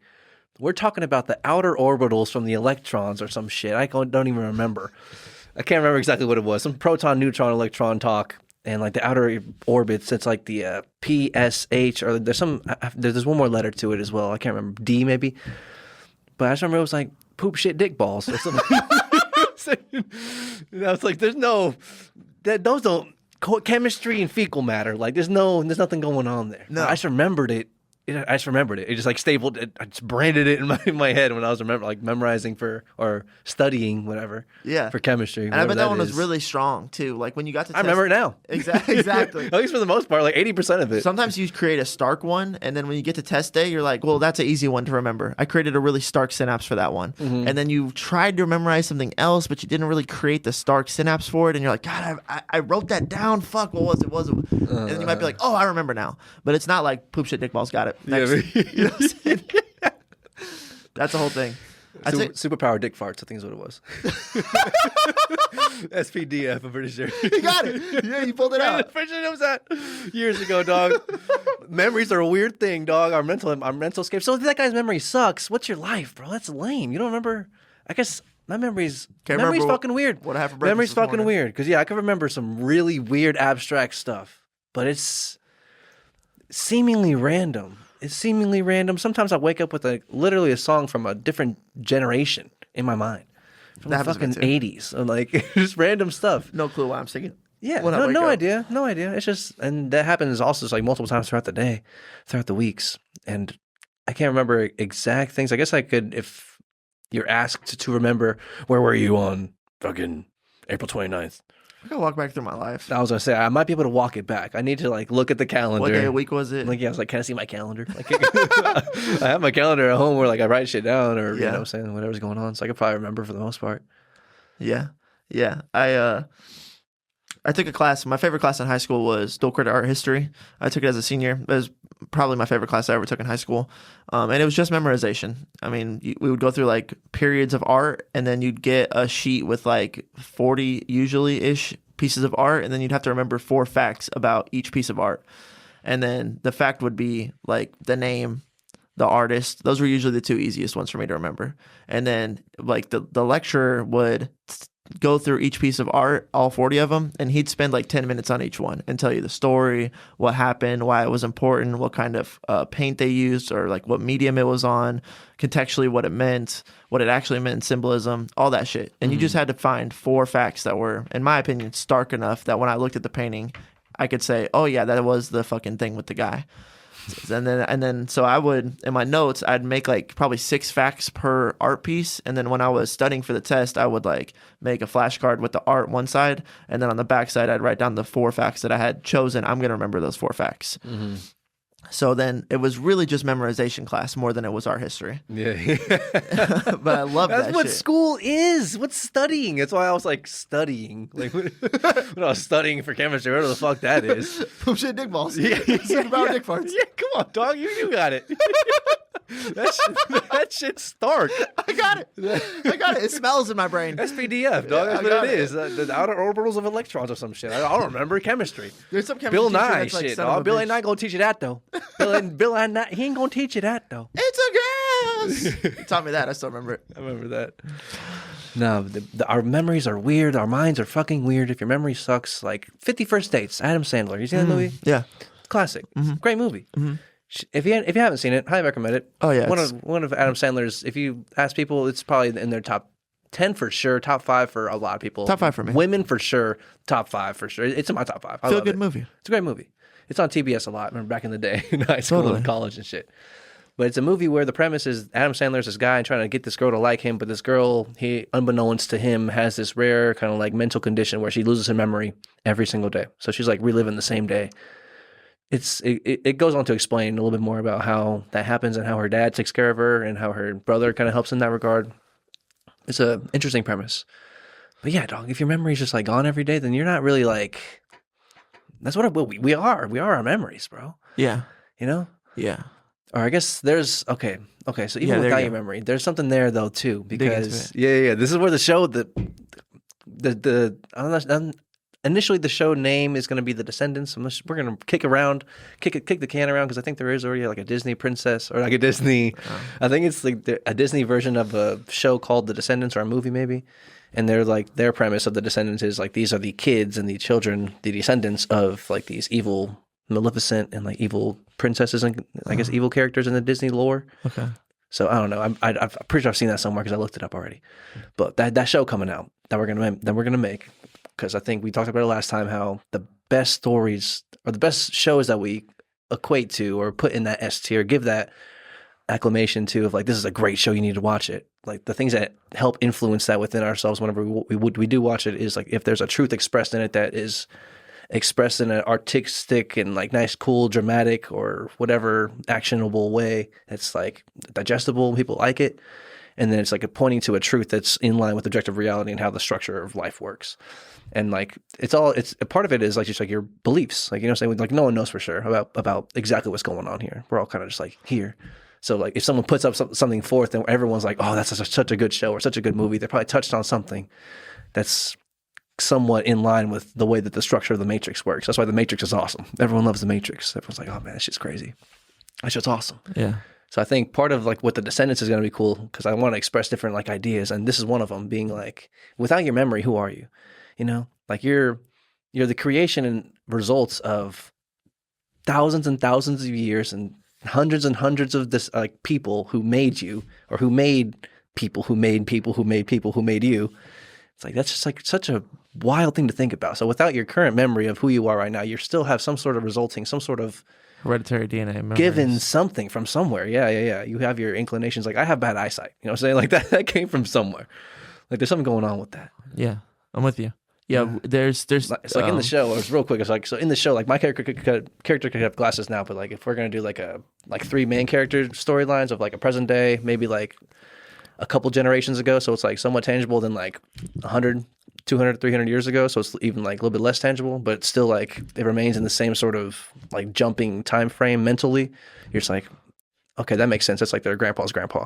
We're talking about the outer orbitals from the electrons or some shit. I don't even remember. I can't remember exactly what it was. Some proton, neutron, electron talk, and like the outer orbits. It's like the PSH, or there's one more letter to it as well. I can't remember, D maybe. But I just remember it was like poop, shit, dick balls or something. And I was like, those don't. Chemistry and fecal matter, like there's nothing going on there. No, I just remembered it. It just like stapled it. I just branded it in my head when I was memorizing or studying whatever. Yeah, for chemistry. And I bet that one was really strong too. Like when you got to, I remember it now. Exactly. At least for the most part, like 80% of it. Sometimes you create a Stark one, and then when you get to test day, you're like, well, that's an easy one to remember. I created a really Stark synapse for that one, and then you tried to memorize something else, but you didn't really create the Stark synapse for it, and you're like, God, I wrote that down. Fuck, what was it? And then you might be like, oh, I remember now, but it's not like poop, shit, dick balls. Got it. Next. Yeah, you know what I'm saying? That's the whole thing. Superpower dick farts, I think is what it was. SPDF, I'm pretty sure. You got it. Yeah, you pulled it out. I'm pretty sure it was that years ago, dog. Memories are a weird thing, dog. Our mental scape. So that guy's memory sucks. What's your life, bro? That's lame. You don't remember? I guess my memory's fucking weird. What happened? Memory's fucking weird. Because I can remember some really weird abstract stuff, but it's seemingly random. Sometimes I wake up with literally a song from a different generation in my mind. From the fucking 80s. And like just random stuff. No clue why I'm singing. Yeah, no idea. It's just, and that happens also like multiple times throughout the day, throughout the weeks. And I can't remember exact things. I guess I could, if you're asked to remember, where were you on fucking April 29th? I gotta walk back through my life. I was gonna say I might be able to walk it back. I need to look at the calendar. What day of week was it? I was like, can I see my calendar? I have my calendar at home where I write shit down or you know what I'm saying, whatever's going on. So I could probably remember for the most part. Yeah. I took a class. My favorite class in high school was dual credit art history. I took it as a senior. It was probably my favorite class I ever took in high school. And it was just memorization. I mean, we would go through periods of art, and then you'd get a sheet with 40 usually-ish pieces of art, and then you'd have to remember 4 facts about each piece of art. And then the fact would be the name, the artist. Those were usually the 2 easiest ones for me to remember. And then the lecturer would go through each piece of art, all 40 of them, and he'd spend like 10 minutes on each one and tell you the story, what happened, why it was important, what kind of paint they used, or like what medium it was on, contextually what it meant, what it actually meant, symbolism, all that shit. And you just had to find 4 facts that were, in my opinion, stark enough that when I looked at the painting, I could say, oh yeah, that was the fucking thing with the guy. And then so I would, in my notes, I'd make like probably 6 facts per art piece. And then when I was studying for the test, I would like make a flashcard with the art one side. And then on the back side, I'd write down the 4 facts that I had chosen. I'm going to remember those 4 facts. Mm-hmm. So then it was really just memorization class more than it was art history. Yeah. But I love that That's what shit. school is. What's studying? That's why I was like studying. Like when I was studying for chemistry, whatever the fuck that is. Poop shit dick balls. Yeah, About dick farts. Yeah, come on, dog. You got it. that shit's stark. I got it. It smells in my brain. That's PDF, dog. That's I what got it is. The outer orbitals of electrons or some shit. I don't remember chemistry. There's some chemistry Bill teacher Nye that's like, shit, son of a dog. Bill bitch. ain't not gonna teach you that though. Bill Nye, he ain't gonna teach you that though. It's a gas. He taught me that. I still remember it. I remember that. No, our memories are weird. Our minds are fucking weird. If your memory sucks, like 50 First Dates, Adam Sandler. You seen that movie? Yeah. Classic. Great movie. If you haven't seen it, highly recommend it. Oh, yeah, one of Adam Sandler's. If you ask people, it's probably in their top 10 for sure. Top 5 for a lot of people. Top 5 for me. Women for sure. Top 5 for sure. It's in my top 5. I Feel love good it. movie. It's a great movie. It's on TBS a lot. Remember back in the day in high school Totally. and college and shit. But it's a movie where the premise is Adam Sandler's this guy trying to get this girl to like him, but this girl, he unbeknownst to him, has this rare kind of like mental condition where she loses her memory every single day. So she's like reliving the same day. It goes on to explain a little bit more about how that happens and how her dad takes care of her and how her brother kind of helps in that regard. It's a interesting premise. But yeah, dog, if your memory is just like gone every day, then you're not really like, that's what we are. We are our memories, bro. Yeah. You know? Yeah. Or I guess there's okay. So even Yeah, there without you your go. memory, there's something there though too. Dig into Because this is where the show initially the show name is going to be The Descendants. We're going to kick the can around because I think there is already like a Disney princess or like a Disney. I think it's like a Disney version of a show called The Descendants or a movie maybe. And they're like their premise of The Descendants is like these are the kids and the children, the descendants of like these evil Maleficent and like evil princesses and I guess evil characters in the Disney lore. Okay. So I don't know. I'm pretty sure I've seen that somewhere because I looked it up already. But that show coming out that we're gonna make because I think we talked about it last time how the best stories or the best shows that we equate to or put in that S tier, give that acclamation to of like this is a great show, you need to watch it. Like the things that help influence that within ourselves whenever we do watch it is like if there's a truth expressed in it that is expressed in an artistic and like nice, cool, dramatic or whatever actionable way that's like digestible, people like it. And then it's like pointing to a truth that's in line with objective reality and how the structure of life works. And like it's a part of it is like just like your beliefs, like you know, saying like no one knows for sure about exactly what's going on here. We're all kind of just like here. So like if someone puts up something forth and everyone's like, oh, that's such a good show or such a good movie, they probably touched on something that's somewhat in line with the way that the structure of the Matrix works. That's why the Matrix is awesome. Everyone loves the Matrix. Everyone's like, oh man, that shit's crazy. That shit's awesome. Yeah. So I think part of like what the Descendants is going to be cool because I want to express different like ideas, and this is one of them. Being like, without your memory, who are you? You know, like you're the creation and results of thousands and thousands of years and hundreds of this like people who made you or who made people who made people who made people who made you. It's like that's just like such a wild thing to think about. So without your current memory of who you are right now, you still have some sort of resulting, some sort of Hereditary DNA memories. given something from somewhere. Yeah. You have your inclinations. Like I have bad eyesight. You know what I'm saying? Like that came from somewhere. Like there's something going on with that. Yeah, I'm with you. Yeah, there's. It's like in the show. It's real quick. It's like so in the show. Like my character could have glasses now, but like if we're gonna do like 3 main character storylines of like a present day, maybe like a couple generations ago, so it's like somewhat tangible than like 100, 200, 300 years ago, so it's even like a little bit less tangible, but it's still like it remains in the same sort of like jumping time frame mentally. You're just like, okay, that makes sense. That's like their grandpa's grandpa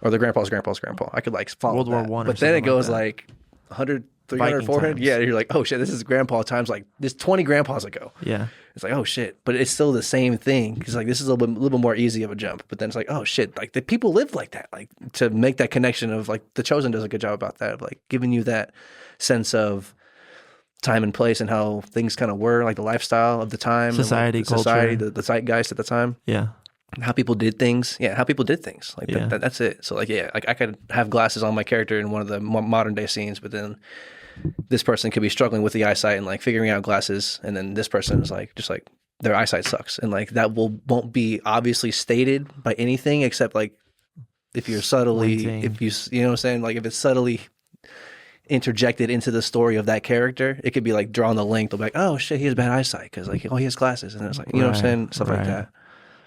or their grandpa's grandpa's grandpa. I could like follow World War that. One, but then it goes like 100, 300, Viking 400. times. Yeah, you're like, oh shit, this is grandpa times like this 20 grandpas ago. Yeah. It's like, oh shit, but it's still the same thing because like this is a little bit more easy of a jump. But then it's like, oh shit, like the people live like that. Like to make that connection of like The Chosen does a good job about that of like giving you that sense of time and place and how things kind of were, like the lifestyle of the time, Society, and, like, society, culture. the zeitgeist at the time. Yeah. How people did things. Yeah, how people did things. Like Yeah. that's it. So like, yeah, like I could have glasses on my character in one of the modern day scenes, but then this person could be struggling with the eyesight and like figuring out glasses, and then this person is like just like their eyesight sucks, and like that won't be obviously stated by anything except like if you're subtly, Pointing. if you know what I'm saying, like if it's subtly interjected into the story of that character, it could be like drawn the link. They'll be like, oh shit, he has bad eyesight because like, oh, he has glasses, and it's like, you know what I'm Right, saying, stuff like right. that.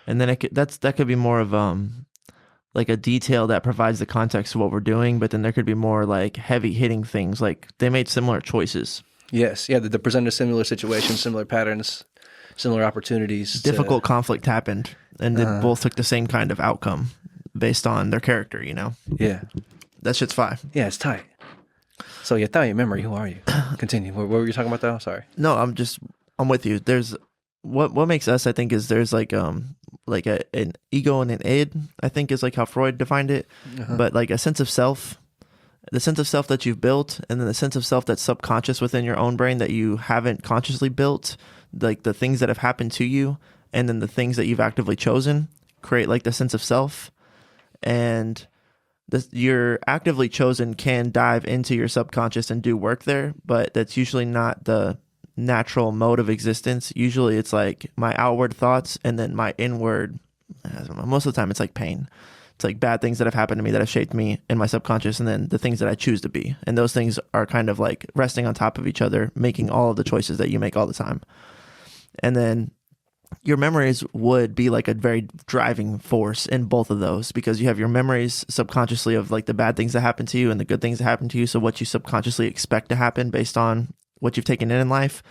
And then that could be more of like a detail that provides the context of what we're doing, but then there could be more like heavy hitting things, like they made similar choices. Yes, yeah, they presented similar situations, similar patterns, similar opportunities. Difficult conflict happened, and they both took the same kind of outcome based on their character, you know? Yeah, That shit's fine. yeah, it's tight. So yeah, tell your memory. Who are you? Continue. What were you talking about though? Sorry. No, I'm with you. There's what makes us, I think, is there's like an ego and an id, I think, is like how Freud defined it. But like a sense of self, the sense of self that you've built, and then the sense of self that's subconscious within your own brain that you haven't consciously built, like the things that have happened to you, and then the things that you've actively chosen create like the sense of self. And your actively chosen can dive into your subconscious and do work there, but that's usually not the natural mode of existence. Usually it's like my outward thoughts and then my inward, most of the time it's like pain. It's like bad things that have happened to me that have shaped me in my subconscious, and then the things that I choose to be. And those things are kind of like resting on top of each other, making all of the choices that you make all the time. And then your memories would be like a very driving force in both of those, because you have your memories subconsciously of like the bad things that happen to you and the good things that happen to you. So what you subconsciously expect to happen based on what you've taken in life.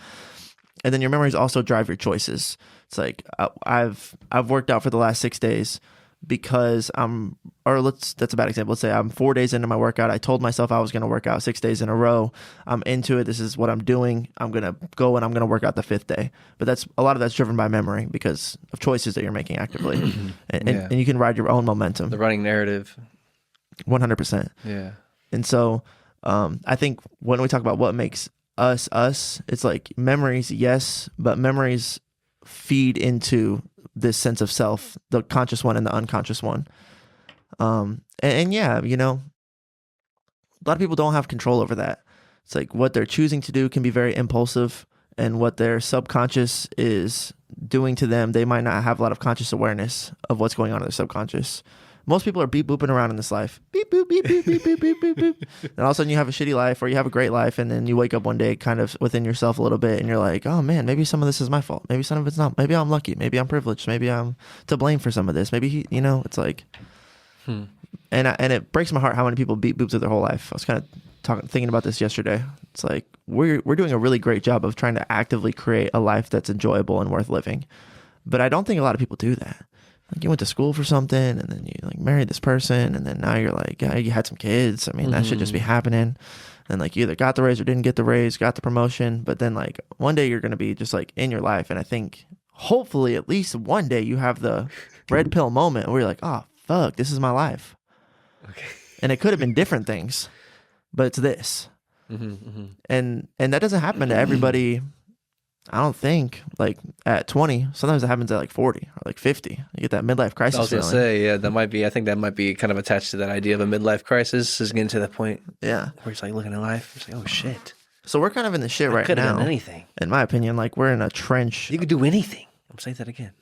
And then your memories also drive your choices. It's like I've worked out for the last 6 days because that's a bad example. Let's say I'm 4 days into my workout. I told myself I was going to work out 6 days in a row. I'm into it. This is what I'm doing. I'm going to go and I'm going to work out the 5th day. But a lot of that's driven by memory because of choices that you're making actively. and you can ride your own momentum. The running narrative. 100%. Yeah. And so I think when we talk about what makes us, it's like memories, yes, but memories feed into this sense of self, the conscious one and the unconscious one. And yeah, you know, a lot of people don't have control over that. It's like what they're choosing to do can be very impulsive, and what their subconscious is doing to them, they might not have a lot of conscious awareness of what's going on in their subconscious. Most people are beep booping around in this life. Beep boop, beep boop, beep boop, beep boop, boop. And all of a sudden you have a shitty life or you have a great life, and then you wake up one day kind of within yourself a little bit and you're like, oh man, maybe some of this is my fault. Maybe some of it's not. Maybe I'm lucky. Maybe I'm privileged. Maybe I'm to blame for some of this. Maybe it's like, and it breaks my heart how many people beep boop through their whole life. I was kind of thinking about this yesterday. It's like we're doing a really great job of trying to actively create a life that's enjoyable and worth living. But I don't think a lot of people do that. Like you went to school for something, and then you like married this person, and then now you're like, yeah, you had some kids. I mean, that should just be happening. And like you either got the raise or didn't get the raise, got the promotion, but then like one day you're going to be just like in your life. And I think hopefully at least one day you have the red pill moment where you're like, oh fuck, this is my life. Okay. And it could have been different things, but it's this. And that doesn't happen to everybody. I don't think like at 20. Sometimes it happens at like 40 or like 50. You get that midlife crisis. I was gonna say, yeah, that might be. I think that might be kind of attached to that idea of a midlife crisis. Is getting to that point, yeah, where it's like looking at life. It's like, oh shit. So we're kind of in the shit right could have now. done anything, in my opinion. Like we're in a trench. You could do anything. I'm saying that again.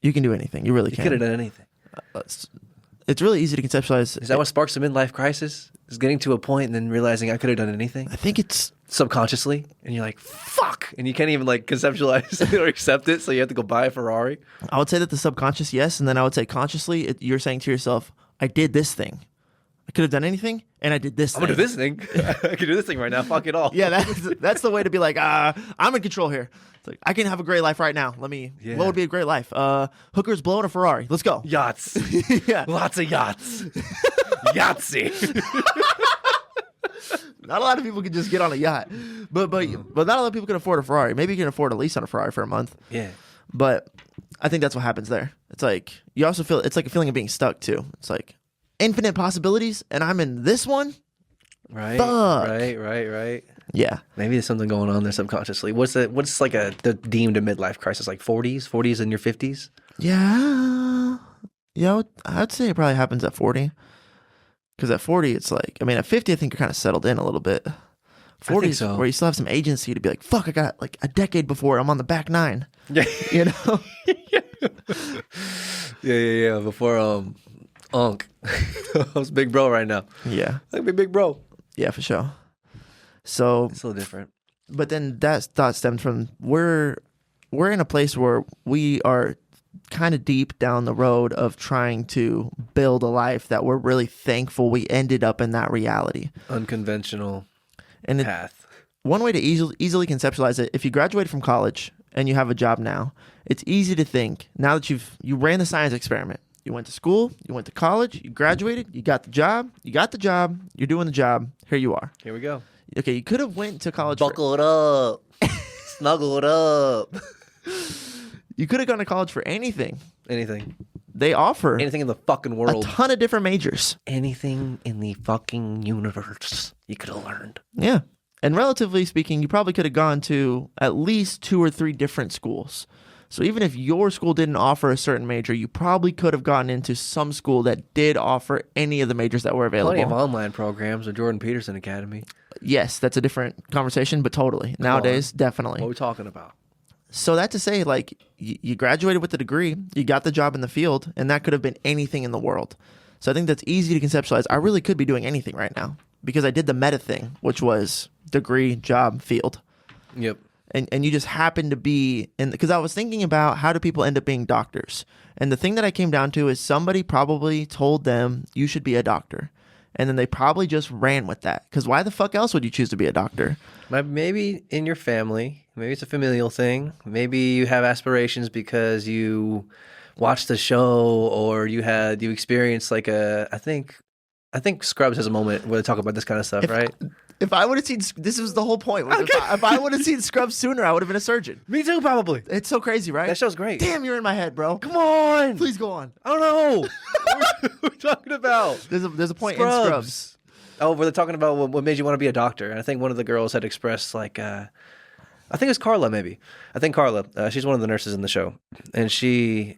You can do anything. You really can. You could have done anything. It's really easy to conceptualize. Is that what sparks a midlife crisis? Is getting to a point and then realizing I could have done anything? I think it's subconsciously, and you're like, fuck, and you can't even like conceptualize it or accept it, so you have to go buy a Ferrari. I would say that the subconscious, yes, and then I would say consciously, you're saying to yourself, I did this thing. I could have done anything, and I did this thing. I'm gonna do this thing. I can do this thing right now. Fuck it all. Yeah, that's the way to be like, I'm in control here. It's like, I can have a great life right now. What would be a great life? Hookers blowing a Ferrari. Let's go. Yachts. Yeah. Lots of yachts. Yahtzee. Not a lot of people can just get on a yacht, but not a lot of people can afford a Ferrari. Maybe you can afford a lease on a Ferrari for a month. Yeah. But I think that's what happens there. It's like you also feel it's like a feeling of being stuck too. It's like infinite possibilities, and I'm in this one. Right. Fuck. Right. Yeah. Maybe there's something going on there subconsciously. What's like the deemed a midlife crisis? Like 40s in your 50s? Yeah. Yeah, I'd say it probably happens at 40. Because at 40, it's like, I mean, at 50, I think you're kind of settled in a little bit. 40 is so. where you still have some agency to be like, fuck, I got like a decade before I'm on the back nine. Yeah. You know? Yeah. Before Unk. I was big bro right now. Yeah. Like big bro. Yeah, for sure. So It's a little different. but then that thought stemmed from we're in a place where we are kind of deep down the road of trying to build a life that we're really thankful we ended up in that reality. Unconventional And path. one way to easily conceptualize it, if you graduated from college and you have a job now, it's easy to think now that you ran the science experiment. You went to school, you went to college, you graduated, you got the job, you're doing the job, here you are. Here we go. Okay, you could have went to college. Buckle it up. Snuggle it up. You could have gone to college for anything. Anything. They offer Anything in the fucking a world. ton of different majors. Anything in the fucking universe you could have learned. Yeah. And relatively speaking, you probably could have gone to at least 2 or 3 different schools. So even if your school didn't offer a certain major, you probably could have gotten into some school that did offer any of the majors that were available. Plenty of online programs, the Jordan Peterson Academy. Yes, that's a different conversation, but totally. Nowadays, definitely. What are we talking about? So that to say, like, you graduated with a degree, you got the job in the field, and that could have been anything in the world. So I think that's easy to conceptualize. I really could be doing anything right now because I did the meta thing, which was degree, job, field. Yep. And you just happen to be in, because I was thinking about how do people end up being doctors. And the thing that I came down to is somebody probably told them you should be a doctor. And then they probably just ran with that. Because why the fuck else would you choose to be a doctor? Maybe in your family, maybe it's a familial thing. Maybe you have aspirations because you watched the show or you experienced like I think Scrubs has a moment where they talk about this kind of stuff, right? If I would have seen, this was the whole point. Was Okay. if I would have seen Scrubs sooner, I would have been a surgeon. Me too, probably. It's so crazy, right? That show's great. Damn, you're in my head, bro. Come on. Please go on. I don't know. What are we talking about? There's a point in Scrubs. Oh, where they're talking about what made you want to be a doctor. And I think one of the girls had expressed like, I think it was Carla maybe. I think Carla, she's one of the nurses in the show. And she,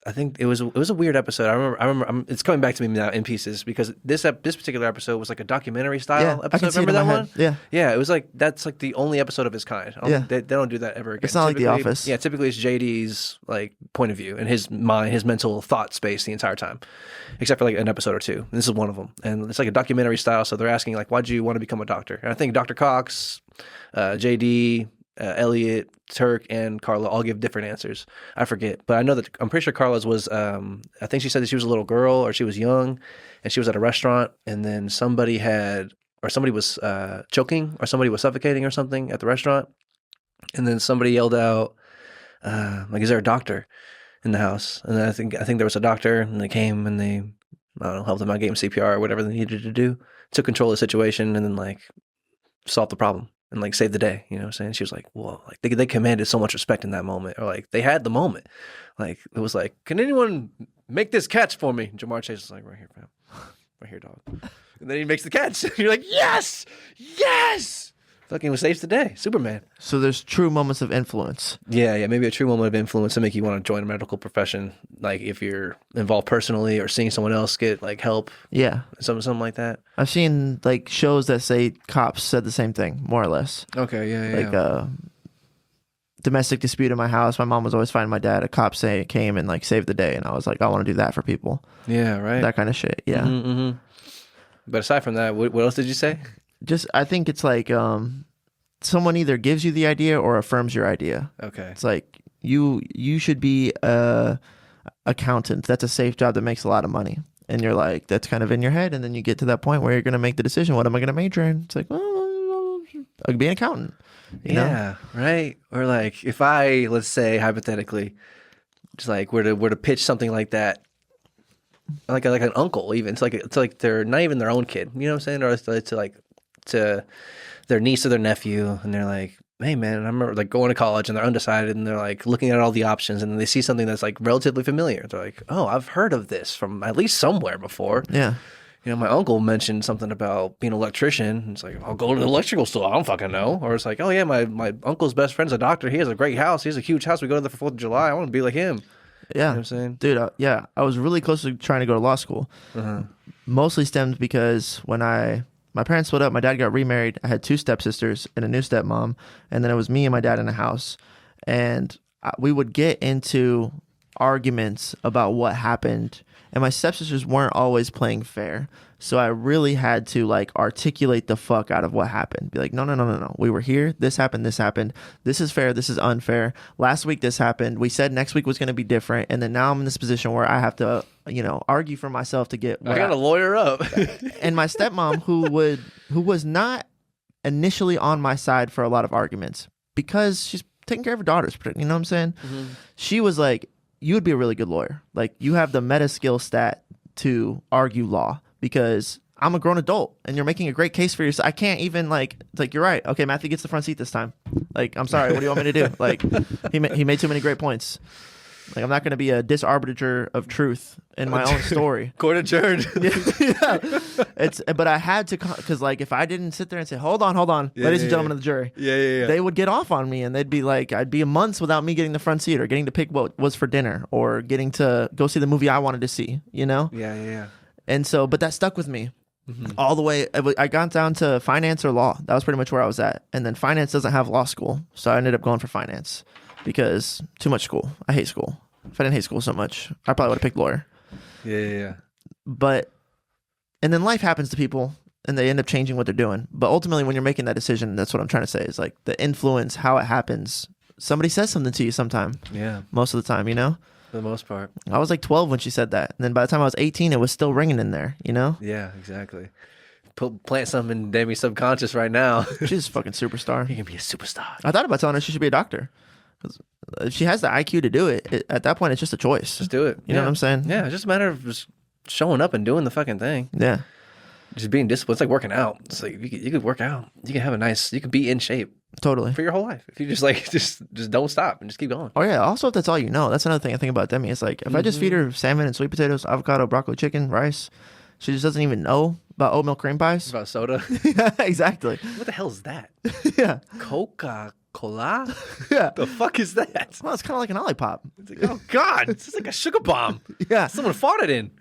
I think it was a weird episode. I remember it's coming back to me now in pieces because this particular episode was like a documentary style I episode. can see it Remember in that my one? head. Yeah. It was like that's like the only episode of its kind. They don't do that ever again. It's not like The Typically- Office. Yeah, typically it's JD's like point of view and his mind, his mental thought space the entire time, except for like an episode or two. And this is one of them, and it's like a documentary style. So they're asking like, why'd you want to become a doctor? And I think Dr. Cox, JD. Elliot, Turk, and Carla all give different answers. I forget, but I know that I'm pretty sure Carla's was. I think she said that she was a little girl or she was young, and she was at a restaurant, and then somebody was choking or somebody was suffocating or something at the restaurant, and then somebody yelled out, "Like, is there a doctor in the house?" And then I think there was a doctor, and they came and they, I don't know, helped them out, gave them CPR or whatever they needed to do, took control of the situation, and then like solved the problem. And like save the day, you know what I'm saying? She was like, whoa, like they commanded so much respect in that moment. Or like they had the moment. Like it was like, can anyone make this catch for me? Jamar Chase was like, right here, fam. Right here, dog. And then he makes the catch. You're like, yes! Yes! Fucking saves the day. Superman. So there's true moments of influence. Yeah, maybe a true moment of influence to make you want to join a medical profession. Like if you're involved personally or seeing someone else get like help. Yeah. Something like that. I've seen like shows that say cops said the same thing, more or less. Okay, yeah. Like domestic dispute in my house. My mom was always finding my dad. A cop came and like saved the day, and I was like, I want to do that for people. Yeah, right. That kind of shit. Yeah. Mm-hmm. But aside from that, what else did you say? Just I think it's like someone either gives you the idea or affirms your idea. Okay. It's like you should be a accountant. That's a safe job that makes a lot of money. And you're like, that's kind of in your head. And then you get to that point where you're going to make the decision. What am I going to major in? It's like, well, I could be an accountant. You know? Right. Or like if I, let's say hypothetically, just like were to pitch something like that, like an uncle even. It's like they're not even their own kid. You know what I'm saying? Or it's like to their niece or their nephew, and they're like, hey man, I remember like going to college and they're undecided and they're like looking at all the options and then they see something that's like relatively familiar. They're like, oh, I've heard of this from at least somewhere before. Yeah. You know, my uncle mentioned something about being an electrician. It's like, I'll go to the electrical store. I don't fucking know. Or it's like, oh yeah, my uncle's best friend's a doctor. He has a great house. He has a huge house. We go to there for 4th of July. I want to be like him. Yeah. You know what I'm saying? Dude, yeah. I was really close to trying to go to law school. Mostly stemmed because when my parents split up, my dad got remarried. I had 2 stepsisters and a new stepmom. And then it was me and my dad in a house. And we would get into arguments about what happened. And my stepsisters weren't always playing fair. So I really had to like articulate the fuck out of what happened. Be like, no. We were here. This happened. This is fair. This is unfair. Last week this happened. We said next week was going to be different. And then now I'm in this position where I have to, argue for myself to get I got to lawyer up. And my stepmom, who was not initially on my side for a lot of arguments because she's taking care of her daughters. You know what I'm saying? She was like, you would be a really good lawyer. Like, you have the meta skill stat to argue law because I'm a grown adult and you're making a great case for yourself. I can't even it's like, you're right. Okay, Matthew gets the front seat this time. Like, I'm sorry. What do you want me to do? Like, he made too many great points. Like, I'm not going to be a disarbiter of truth in my own story. Court adjourned. Yeah. But I had to, because like, if I didn't sit there and say, hold on, ladies and gentlemen of the jury, they would get off on me and they'd be like, I'd be months without me getting the front seat or getting to pick what was for dinner or getting to go see the movie I wanted to see, Yeah. And so, but that stuck with me all the way. I got down to finance or law. That was pretty much where I was at. And then finance doesn't have law school. So I ended up going for finance because too much school. I hate school. If I didn't hate school so much, I probably would have picked lawyer. Yeah. But, and then life happens to people and they end up changing what they're doing. But ultimately, when you're making that decision, that's what I'm trying to say is like the influence, how it happens. Somebody says something to you sometime. Yeah. Most of the time, For the most part. I was like 12 when she said that. And then by the time I was 18, it was still ringing in there, Yeah, exactly. Plant something in Demi's subconscious right now. She's a fucking superstar. You can be a superstar. I thought about telling her she should be a doctor. If she has the IQ to do it, at that point, it's just a choice. Just do it. You know what I'm saying? Yeah, it's just a matter of just showing up and doing the fucking thing. Yeah. Just being disciplined. It's like working out. It's like you could work out. You can have you can be in shape. Totally. For your whole life. If you just don't stop and just keep going. Oh yeah. Also, if that's all you know, that's another thing I think about Demi. It's like, if I just feed her salmon and sweet potatoes, avocado, broccoli, chicken, rice, she just doesn't even know about oat milk cream pies. About soda. Yeah, exactly. What the hell is that? Yeah. Coca-Cola? Yeah. The fuck is that? Well, it's kind of like an Olipop. It's like, oh God, it's just like a sugar bomb. Yeah. Someone farted in.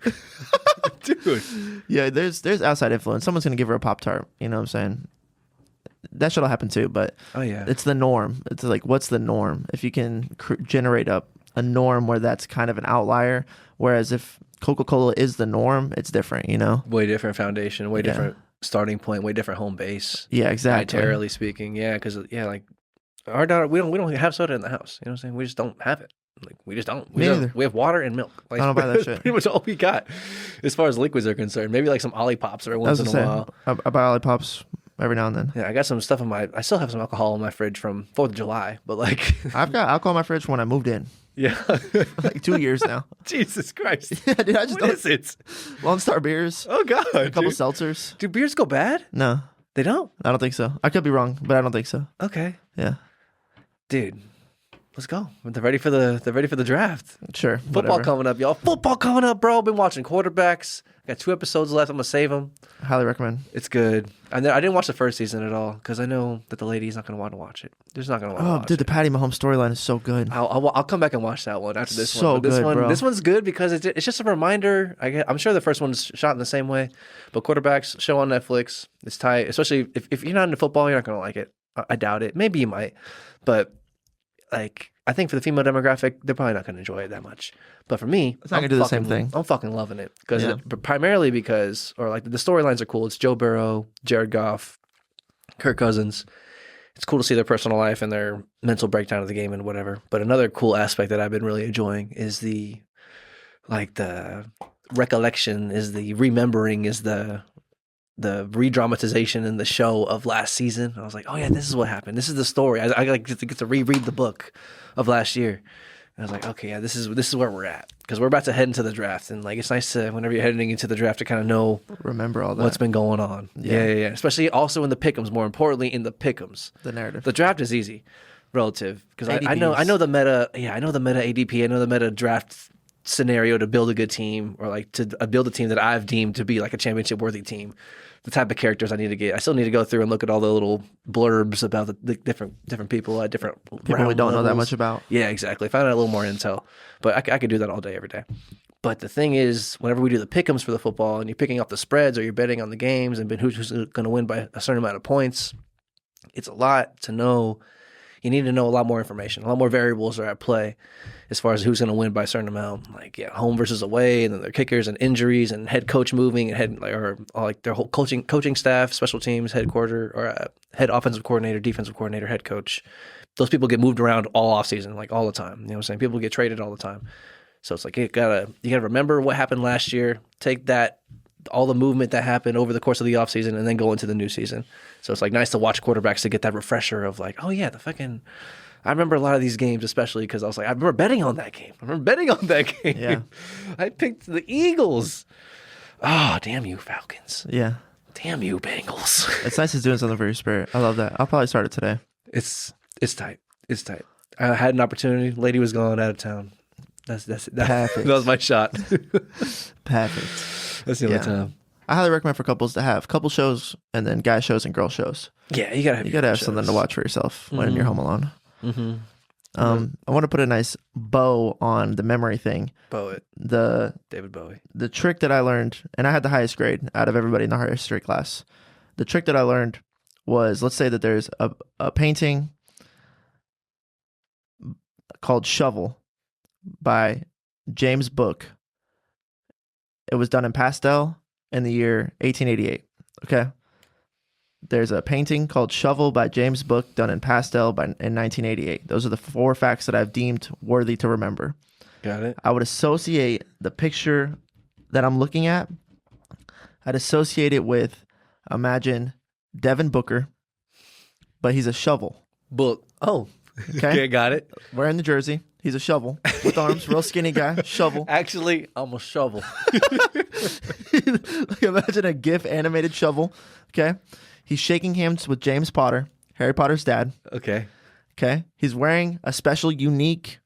Dude. Yeah, there's outside influence. Someone's going to give her a Pop-Tart. You know what I'm saying? That shit'll happen too, but it's the norm. It's like, what's the norm? If you can generate a norm where that's kind of an outlier, whereas if Coca-Cola is the norm, it's different, Way different foundation, way different starting point, way different home base. Yeah, exactly. Dietarily speaking, because like our daughter, we don't have soda in the house. You know what I'm saying? We just don't have it. Like we just don't. We have water and milk. Like, I don't buy that shit. Pretty much all we got as far as liquids are concerned. Maybe like some Olipops every once in a while. I buy Olipops every now and then. Yeah, I got some stuff I still have some alcohol in my fridge from 4th of July, but like I've got alcohol in my fridge from when I moved in. Yeah. Like 2 years now. Jesus Christ. Yeah, dude, what is it? Lone Star beers. Oh God. A couple seltzers. Do beers go bad? No. They don't? I don't think so. I could be wrong, but I don't think so. Okay. Yeah. Dude. Let's go. They're ready for the draft. Sure. Football coming up, y'all. Football coming up, bro. Been watching quarterbacks. Got 2 episodes left. I'm gonna save them. Highly recommend. It's good. I didn't watch the first season at all because I know that the lady's not gonna want to watch it. They're just not gonna want to watch it. Oh, dude, the Patty Mahomes storyline is so good. I'll come back and watch that one after this so one. But bro. This one's good because it's just a reminder. I'm sure the first one's shot in the same way, but quarterbacks show on Netflix. It's tight, especially if you're not into football, you're not gonna like it. I doubt it. Maybe you might, but like. I think for the female demographic, they're probably not going to enjoy it that much. But for me, it's not going to do the same thing. I'm fucking loving it primarily because, or like the storylines are cool. It's Joe Burrow, Jared Goff, Kirk Cousins. It's cool to see their personal life and their mental breakdown of the game and whatever. But another cool aspect that I've been really enjoying is the recollection, is the remembering, is the re-dramatization in the show of last season. I was like, oh yeah, this is what happened. This is the story. I get to reread the book of last year. I was like, okay, yeah, this is where we're at because we're about to head into the draft, and like it's nice to whenever you're heading into the draft to kind of know Remember all that. what's been going on. Yeah. Especially also in the pick'ems. More importantly, in the pick'ems, The narrative. the draft is easy, relative because I ADPs. know the meta. Yeah, I know the meta ADP. I know the meta draft scenario to build a good team or like to build a team that I've deemed to be like a championship worthy team. The type of characters I need to get. I still need to go through and look at all the little blurbs about the different people at different People we don't know that levels. much about. Yeah, exactly. Find out a little more intel, but I could do that all day, every day. But the thing is, whenever we do the pick'ems for the football, and you're picking off the spreads or you're betting on the games and who's going to win by a certain amount of points, it's a lot to know. You need to know a lot more information. A lot more variables are at play as far as who's going to win by a certain amount. Like home versus away, and then their kickers and injuries and head coach moving and their whole coaching staff, special teams, headquarter or head offensive coordinator, defensive coordinator, head coach. Those people get moved around all offseason, like all the time. You know what I'm saying? People get traded all the time. So it's like you gotta remember what happened last year. Take that. All the movement that happened over the course of the offseason and then go into the new season. So it's like nice to watch quarterbacks to get that refresher of like, oh yeah, I remember a lot of these games, especially because I was like, I remember betting on that game. Yeah. I picked the Eagles. Oh, damn you, Falcons. Yeah. Damn you, Bengals. It's nice it's doing something for your spirit. I love that. I'll probably start it today. It's tight. It's tight. I had an opportunity. Lady was going out of town. That's Perfect. that was my shot. Perfect. That's the only time. I highly recommend for couples to have couple shows and then guy shows and girl shows. Yeah, you gotta have something to watch for yourself when you're home alone. Mm-hmm. I want to put a nice bow on the memory thing. Poet. David Bowie. The trick that I learned, and I had the highest grade out of everybody in the art history class. The trick that I learned was, let's say that there's a painting called Shovel by James Book. It was done in pastel in the year 1888. Okay. There's a painting called Shovel by James Book done in pastel in 1988. Those are the 4 facts that I've deemed worthy to remember. Got it. I would associate the picture that I'm looking at. I'd associate it with, imagine Devin Booker, but he's a shovel. Oh, Okay. okay, got it. Wearing the jersey. He's a shovel with arms, real skinny guy, shovel. Actually, I'm a shovel. Like, imagine a GIF animated shovel. Okay. He's shaking hands with James Potter, Harry Potter's dad. Okay. Okay. He's wearing a special, unique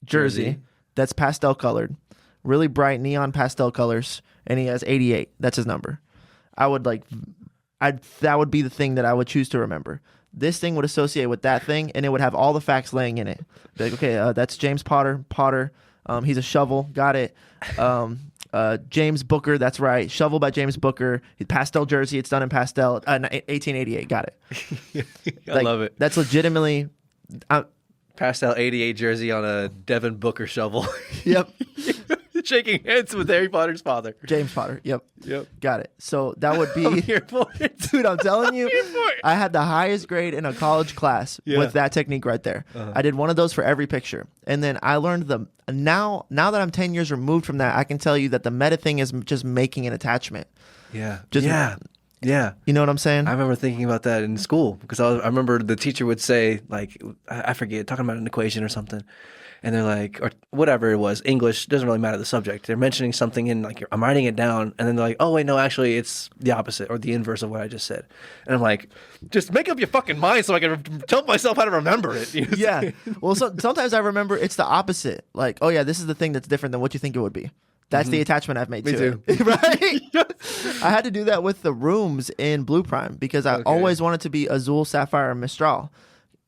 jersey that's pastel colored, really bright neon pastel colors, and he has 88. That's his number. That would be the thing that I would choose to remember. This thing would associate with that thing, and it would have all the facts laying in it. Be like, okay, that's James Potter. He's a shovel. Got it. James Booker. That's right. Shovel by James Booker. Pastel jersey. It's done in pastel. 1888. Got it. I love it. That's legitimately. Pastel 88 jersey on a Devin Booker shovel. Yep. Shaking hands with Harry Potter's father. James Potter. Yep. Yep. Got it. So that would be. I'm here for it. Dude, I'm telling you, I'm here for it. I had the highest grade in a college class with that technique right there. I did one of those for every picture. And then I learned now that I'm 10 years removed from that, I can tell you that the meta thing is just making an attachment. Yeah. Just, Yeah. You know what I'm saying? I remember thinking about that in school because I remember the teacher would say, like, I forget, talking about an equation or something. And they're like, or whatever it was, English, doesn't really matter the subject. They're mentioning something in, like, I'm writing it down. And then they're like, oh, wait, no, actually, it's the opposite or the inverse of what I just said. And I'm like, just make up your fucking mind so I can tell myself how to remember it. You know? Yeah. Well, sometimes I remember it's the opposite. Like, oh, yeah, this is the thing that's different than what you think it would be. That's the attachment I've made to it. Right? I had to do that with the rooms in Blue Prime because I always wanted to be Azul, Sapphire, and Mistral.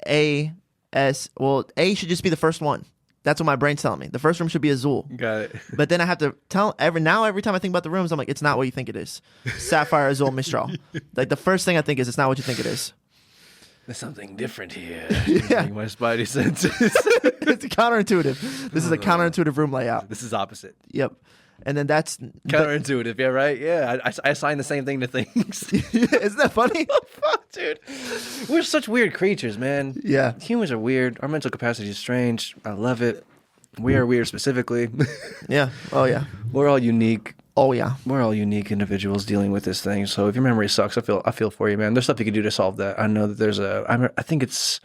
A should just be the first one. That's what my brain's telling me. The first room should be Azul. Got it. But then I have to tell every time I think about the rooms, I'm like, it's not what you think it is. Sapphire, Azul, Mistral. Like the first thing I think is it's not what you think it is. There's something different here. Yeah. My spidey senses. It's counterintuitive. This is a counterintuitive room layout. This is opposite. Yep. And then that's Counterintuitive, yeah, right? Yeah, I assign the same thing to things. Isn't that funny? Oh, fuck, dude. We're such weird creatures, man. Yeah. Humans are weird. Our mental capacity is strange. I love it. We are weird specifically. Yeah. Oh yeah. We're all unique. Oh yeah. We're all unique individuals dealing with this thing. So if your memory sucks, I feel for you, man. There's stuff you can do to solve that. I know that there's I think it's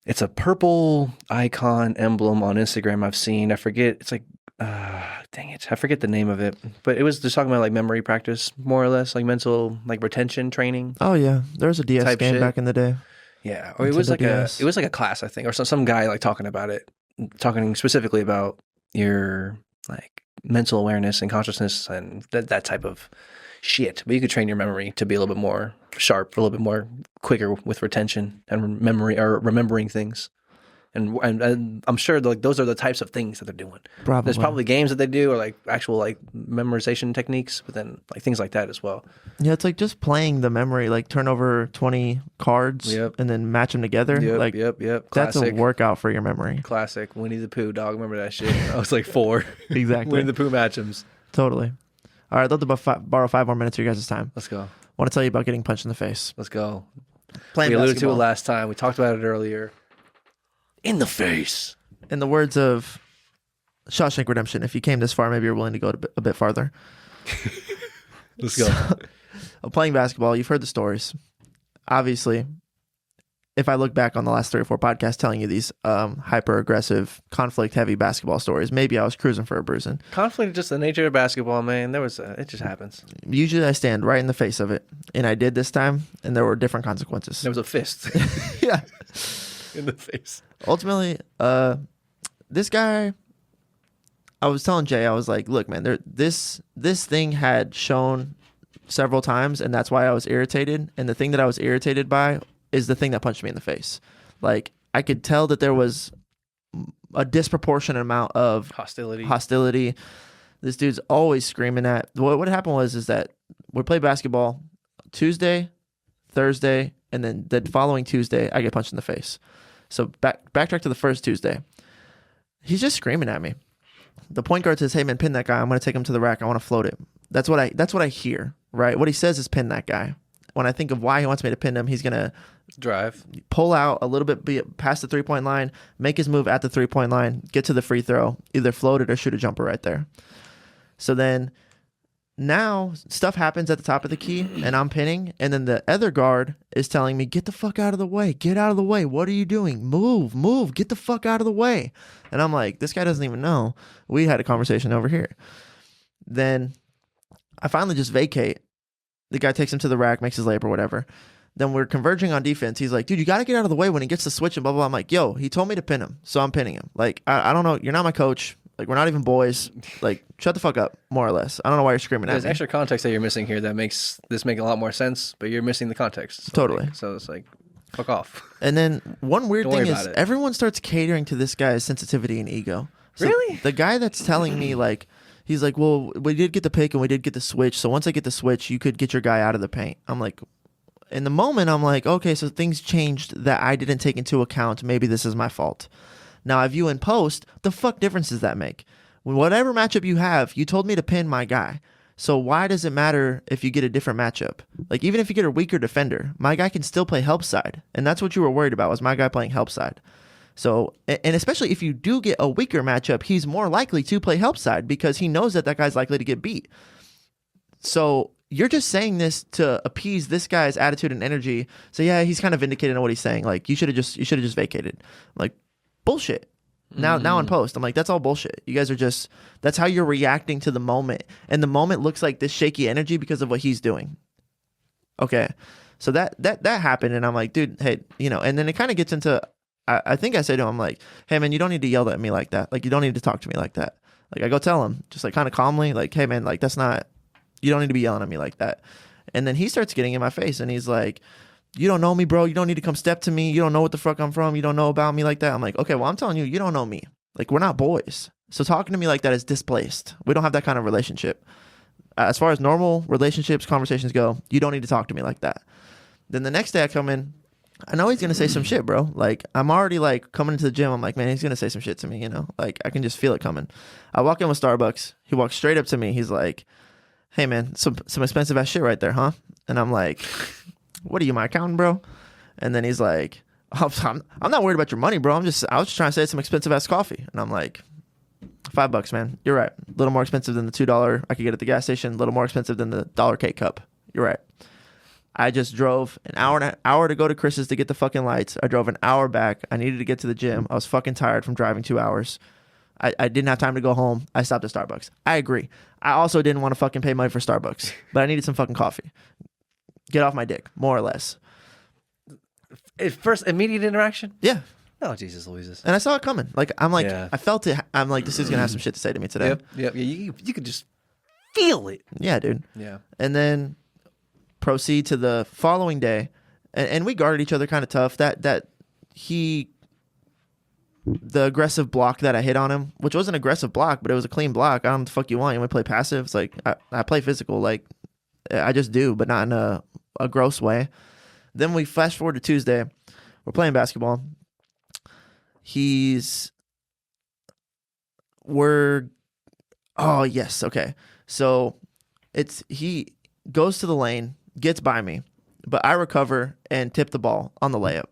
It's a purple icon emblem on Instagram I've seen. I forget. It's like, dang it, I forget the name of it. But it was just talking about like memory practice, more or less, like mental, like retention training Oh yeah, there was a DS type game shit. back in the day. Yeah, or it was Nintendo like DS. it was like a class, I think, or some guy like talking about it, talking specifically about your like mental awareness and consciousness and that type of shit. But you could train your memory to be a little bit more sharp, a little bit more quicker with retention and memory or remembering things. And I'm sure like those are the types of things that they're doing. Probably. There's probably games that they do or like actual like memorization techniques, but then like things like that as well. Yeah, it's like just playing the memory, like turn over 20 cards Yep. and then match them together. Yep, like yep. that's a Classic. workout for your memory. Classic. Winnie the Pooh, dog. Remember that shit? I was like 4. Exactly. Winnie the Pooh matchums. Totally. All right, I'd love to borrow 5 more minutes of your guys' time. Let's go. I want to tell you about getting punched in the face. Let's go. Playing We alluded to it basketball. last time. We talked about it earlier. In the face. In the words of Shawshank Redemption, if you came this far, maybe you're willing to go a bit farther. Let's go. Playing basketball, you've heard the stories. Obviously, if I look back on the last 3 or 4 podcasts telling you these hyper aggressive, conflict heavy basketball stories, maybe I was cruising for a bruising. Conflict is just the nature of basketball, man. It just happens. Usually I stand right in the face of it, and I did this time, and there were different consequences. There was a fist Yeah. in the face. Ultimately, this guy, I was telling Jay, I was like, look, man, this thing had shown several times, and that's why I was irritated. And the thing that I was irritated by is the thing that punched me in the face. Like, I could tell that there was a disproportionate amount of hostility. This dude's always screaming at. What happened is that we play basketball Tuesday, Thursday, and then the following Tuesday, I get punched in the face. So backtrack to the first Tuesday. He's just screaming at me. The point guard says, "Hey man, pin that guy. I'm going to take him to the rack. I want to float it." That's what I hear, right? What he says is pin that guy. When I think of why he wants me to pin him, he's going to drive, pull out a little bit past the 3-point line, make his move at the 3-point line, get to the free throw, either float it or shoot a jumper right there. So then now stuff happens at the top of the key and I'm pinning, and then the other guard is telling me, get the fuck out of the way. Get out of the way. What are you doing? Move. Get the fuck out of the way. And I'm like, this guy doesn't even know. We had a conversation over here. Then I finally just vacate. The guy takes him to the rack, makes his layup or whatever. Then we're converging on defense. He's like, dude, you got to get out of the way when he gets the switch and blah, blah, blah. I'm like, yo, he told me to pin him, so I'm pinning him. Like, I don't know. You're not my coach. Like, we're not even boys. Like, shut the fuck up, more or less. I don't know why you're screaming at me. There's extra context that you're missing here that makes this make a lot more sense, but you're missing the context. So Totally. So it's like, fuck off. And then one weird Don't thing worry is about it. everyone starts catering to this guy's sensitivity and ego. So Really? The guy that's telling me, like, he's like, well, we did get the pick and we did get the switch. So once I get the switch, you could get your guy out of the paint. I'm like, in the moment, I'm like, okay, so things changed that I didn't take into account. Maybe this is my fault. Now, I view in post, the fuck difference does that make? Whatever matchup you have, you told me to pin my guy. So why does it matter if you get a different matchup? Like, even if you get a weaker defender, my guy can still play help side. And that's what you were worried about, was my guy playing help side. So, and especially if you do get a weaker matchup, he's more likely to play help side because he knows that guy's likely to get beat. So you're just saying this to appease this guy's attitude and energy. So yeah, he's kind of vindicated on what he's saying. Like, you should have just vacated. Like, bullshit. Now in post, I'm like, that's all bullshit. You guys are just, that's how you're reacting to the moment. And the moment looks like this shaky energy because of what he's doing. Okay. So that happened. And I'm like, dude, hey, and then it kind of gets into, I think I said to him, I'm like, hey man, you don't need to yell at me like that. Like, you don't need to talk to me like that. Like, I go tell him just like kind of calmly, like, hey man, like, that's not, you don't need to be yelling at me like that. And then he starts getting in my face and he's like, you don't know me, bro. You don't need to come step to me. You don't know what the fuck I'm from. You don't know about me like that. I'm like, okay, well, I'm telling you, you don't know me. Like, we're not boys. So talking to me like that is displaced. We don't have that kind of relationship. As far as normal relationships, conversations go, you don't need to talk to me like that. Then the next day I come in, I know he's going to say some shit, bro. Like, I'm already like coming into the gym. I'm like, man, he's going to say some shit to me, Like, I can just feel it coming. I walk in with Starbucks. He walks straight up to me. He's like, hey man, some expensive ass shit right there, huh? And I'm like, what are you, my accountant, bro? And then he's like, I'm not worried about your money, bro. I was just trying to say some expensive ass coffee. And I'm like, $5, man. You're right. A little more expensive than the $2 I could get at the gas station. A little more expensive than the $1 K cup. You're right. I just drove an hour to go to Chris's to get the fucking lights. I drove an hour back. I needed to get to the gym. I was fucking tired from driving 2 hours. I didn't have time to go home. I stopped at Starbucks. I agree. I also didn't want to fucking pay money for Starbucks, but I needed some fucking coffee. Get off my dick, more or less. First immediate interaction? Yeah. Oh, Jesus Louises. And I saw it coming. Like, I'm like, Yeah. I felt it. I'm like, this is going to have some shit to say to me today. Yep. Yeah, you could just feel it. Yeah, dude. Yeah. And then proceed to the following day. And we guarded each other kind of tough. The aggressive block that I hit on him, which was an aggressive block, but it was a clean block. I don't know what the fuck you want. You want to play passive? It's like, I play physical. Like, I just do, but not in a gross way. Then we flash forward to Tuesday. We're playing basketball. Oh, yes. Okay. So he goes to the lane, gets by me, but I recover and tip the ball on the layup.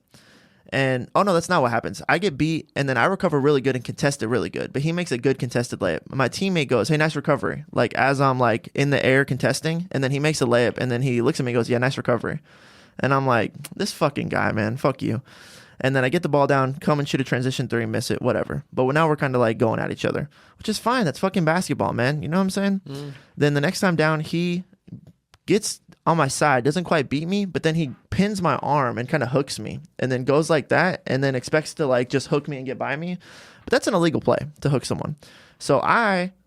And, oh no, that's not what happens. I get beat, and then I recover really good and contest it really good. But he makes a good contested layup. My teammate goes, hey, nice recovery. Like, as I'm, like, in the air contesting, and then he makes a layup, and then he looks at me and goes, yeah, nice recovery. And I'm like, this fucking guy, man, fuck you. And then I get the ball down, come and shoot a transition three, miss it, whatever. But now we're kind of, like, going at each other, which is fine. That's fucking basketball, man. You know what I'm saying? Then the next time down, he gets on my side, doesn't quite beat me, but then he pins my arm and kind of hooks me and then goes like that and then expects to like just hook me and get by me. But that's an illegal play to hook someone. So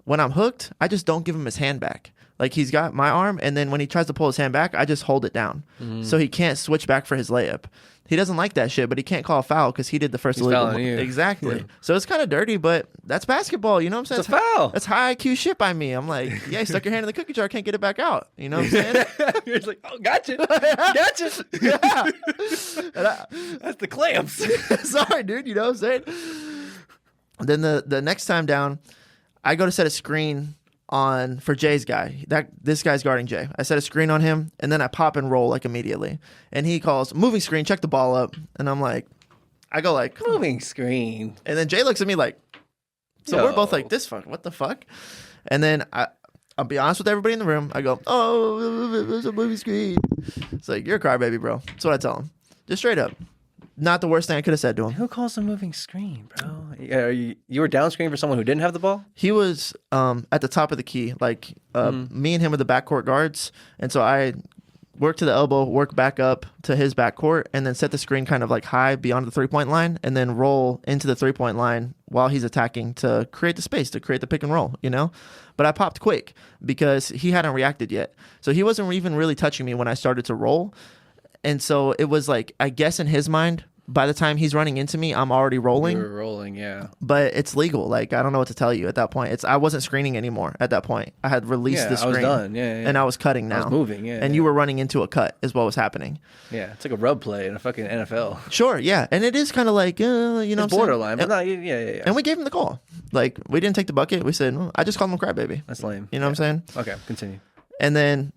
when I'm hooked, I just don't give him his hand back. Like, he's got my arm, and then when he tries to pull his hand back, I just hold it down. So he can't switch back for his layup. He doesn't like that shit, but he can't call a foul because he did the first illegal one. Exactly. Yeah. So it's kind of dirty, but that's basketball. You know what I'm saying? It's a foul. That's high IQ shit by me. I'm like, yeah, you stuck your hand in the cookie jar, can't get it back out. You know what I'm saying? You're just like, oh, gotcha. Gotcha. Yeah. That's the clamps. Sorry, dude. You know what I'm saying? Then the next time down, I go to set a screen for Jay's guy. This guy's guarding Jay. I set a screen on him, and then I pop and roll like immediately. And he calls, moving screen, check the ball up. And I'm like, I go like, moving screen. And then Jay looks at me like, so we're both like, what the fuck? And then I'll be honest with everybody in the room. I go, oh, there's a moving screen. It's like, you're a crybaby, bro. That's what I tell him. Just straight up. Not the worst thing I could have said to him. Who calls a moving screen, bro? You were down screen for someone who didn't have the ball? He was at the top of the key. Like, me and him were the backcourt guards. And so I work to the elbow, work back up to his backcourt, and then set the screen kind of like high beyond the three-point line, and then roll into the three-point line while he's attacking to create the space, to create the pick and roll, you know? But I popped quick because he hadn't reacted yet. So he wasn't even really touching me when I started to roll. And so it was like, I guess in his mind, by the time he's running into me, I'm already rolling. You were rolling, yeah. But it's legal. Like, I don't know what to tell you at that point. I wasn't screening anymore at that point. I had released the screen. I was done, yeah. And I was cutting now. I was moving, yeah. And you were running into a cut is what was happening. Yeah, it's like a rub play in a fucking NFL. Sure, yeah. And it is kind of like, you know it's what I'm borderline, saying? but not, yeah. And we gave him the call. Like, we didn't take the bucket. We said, I just called him crybaby. That's lame. You know what I'm saying? Okay, continue. And then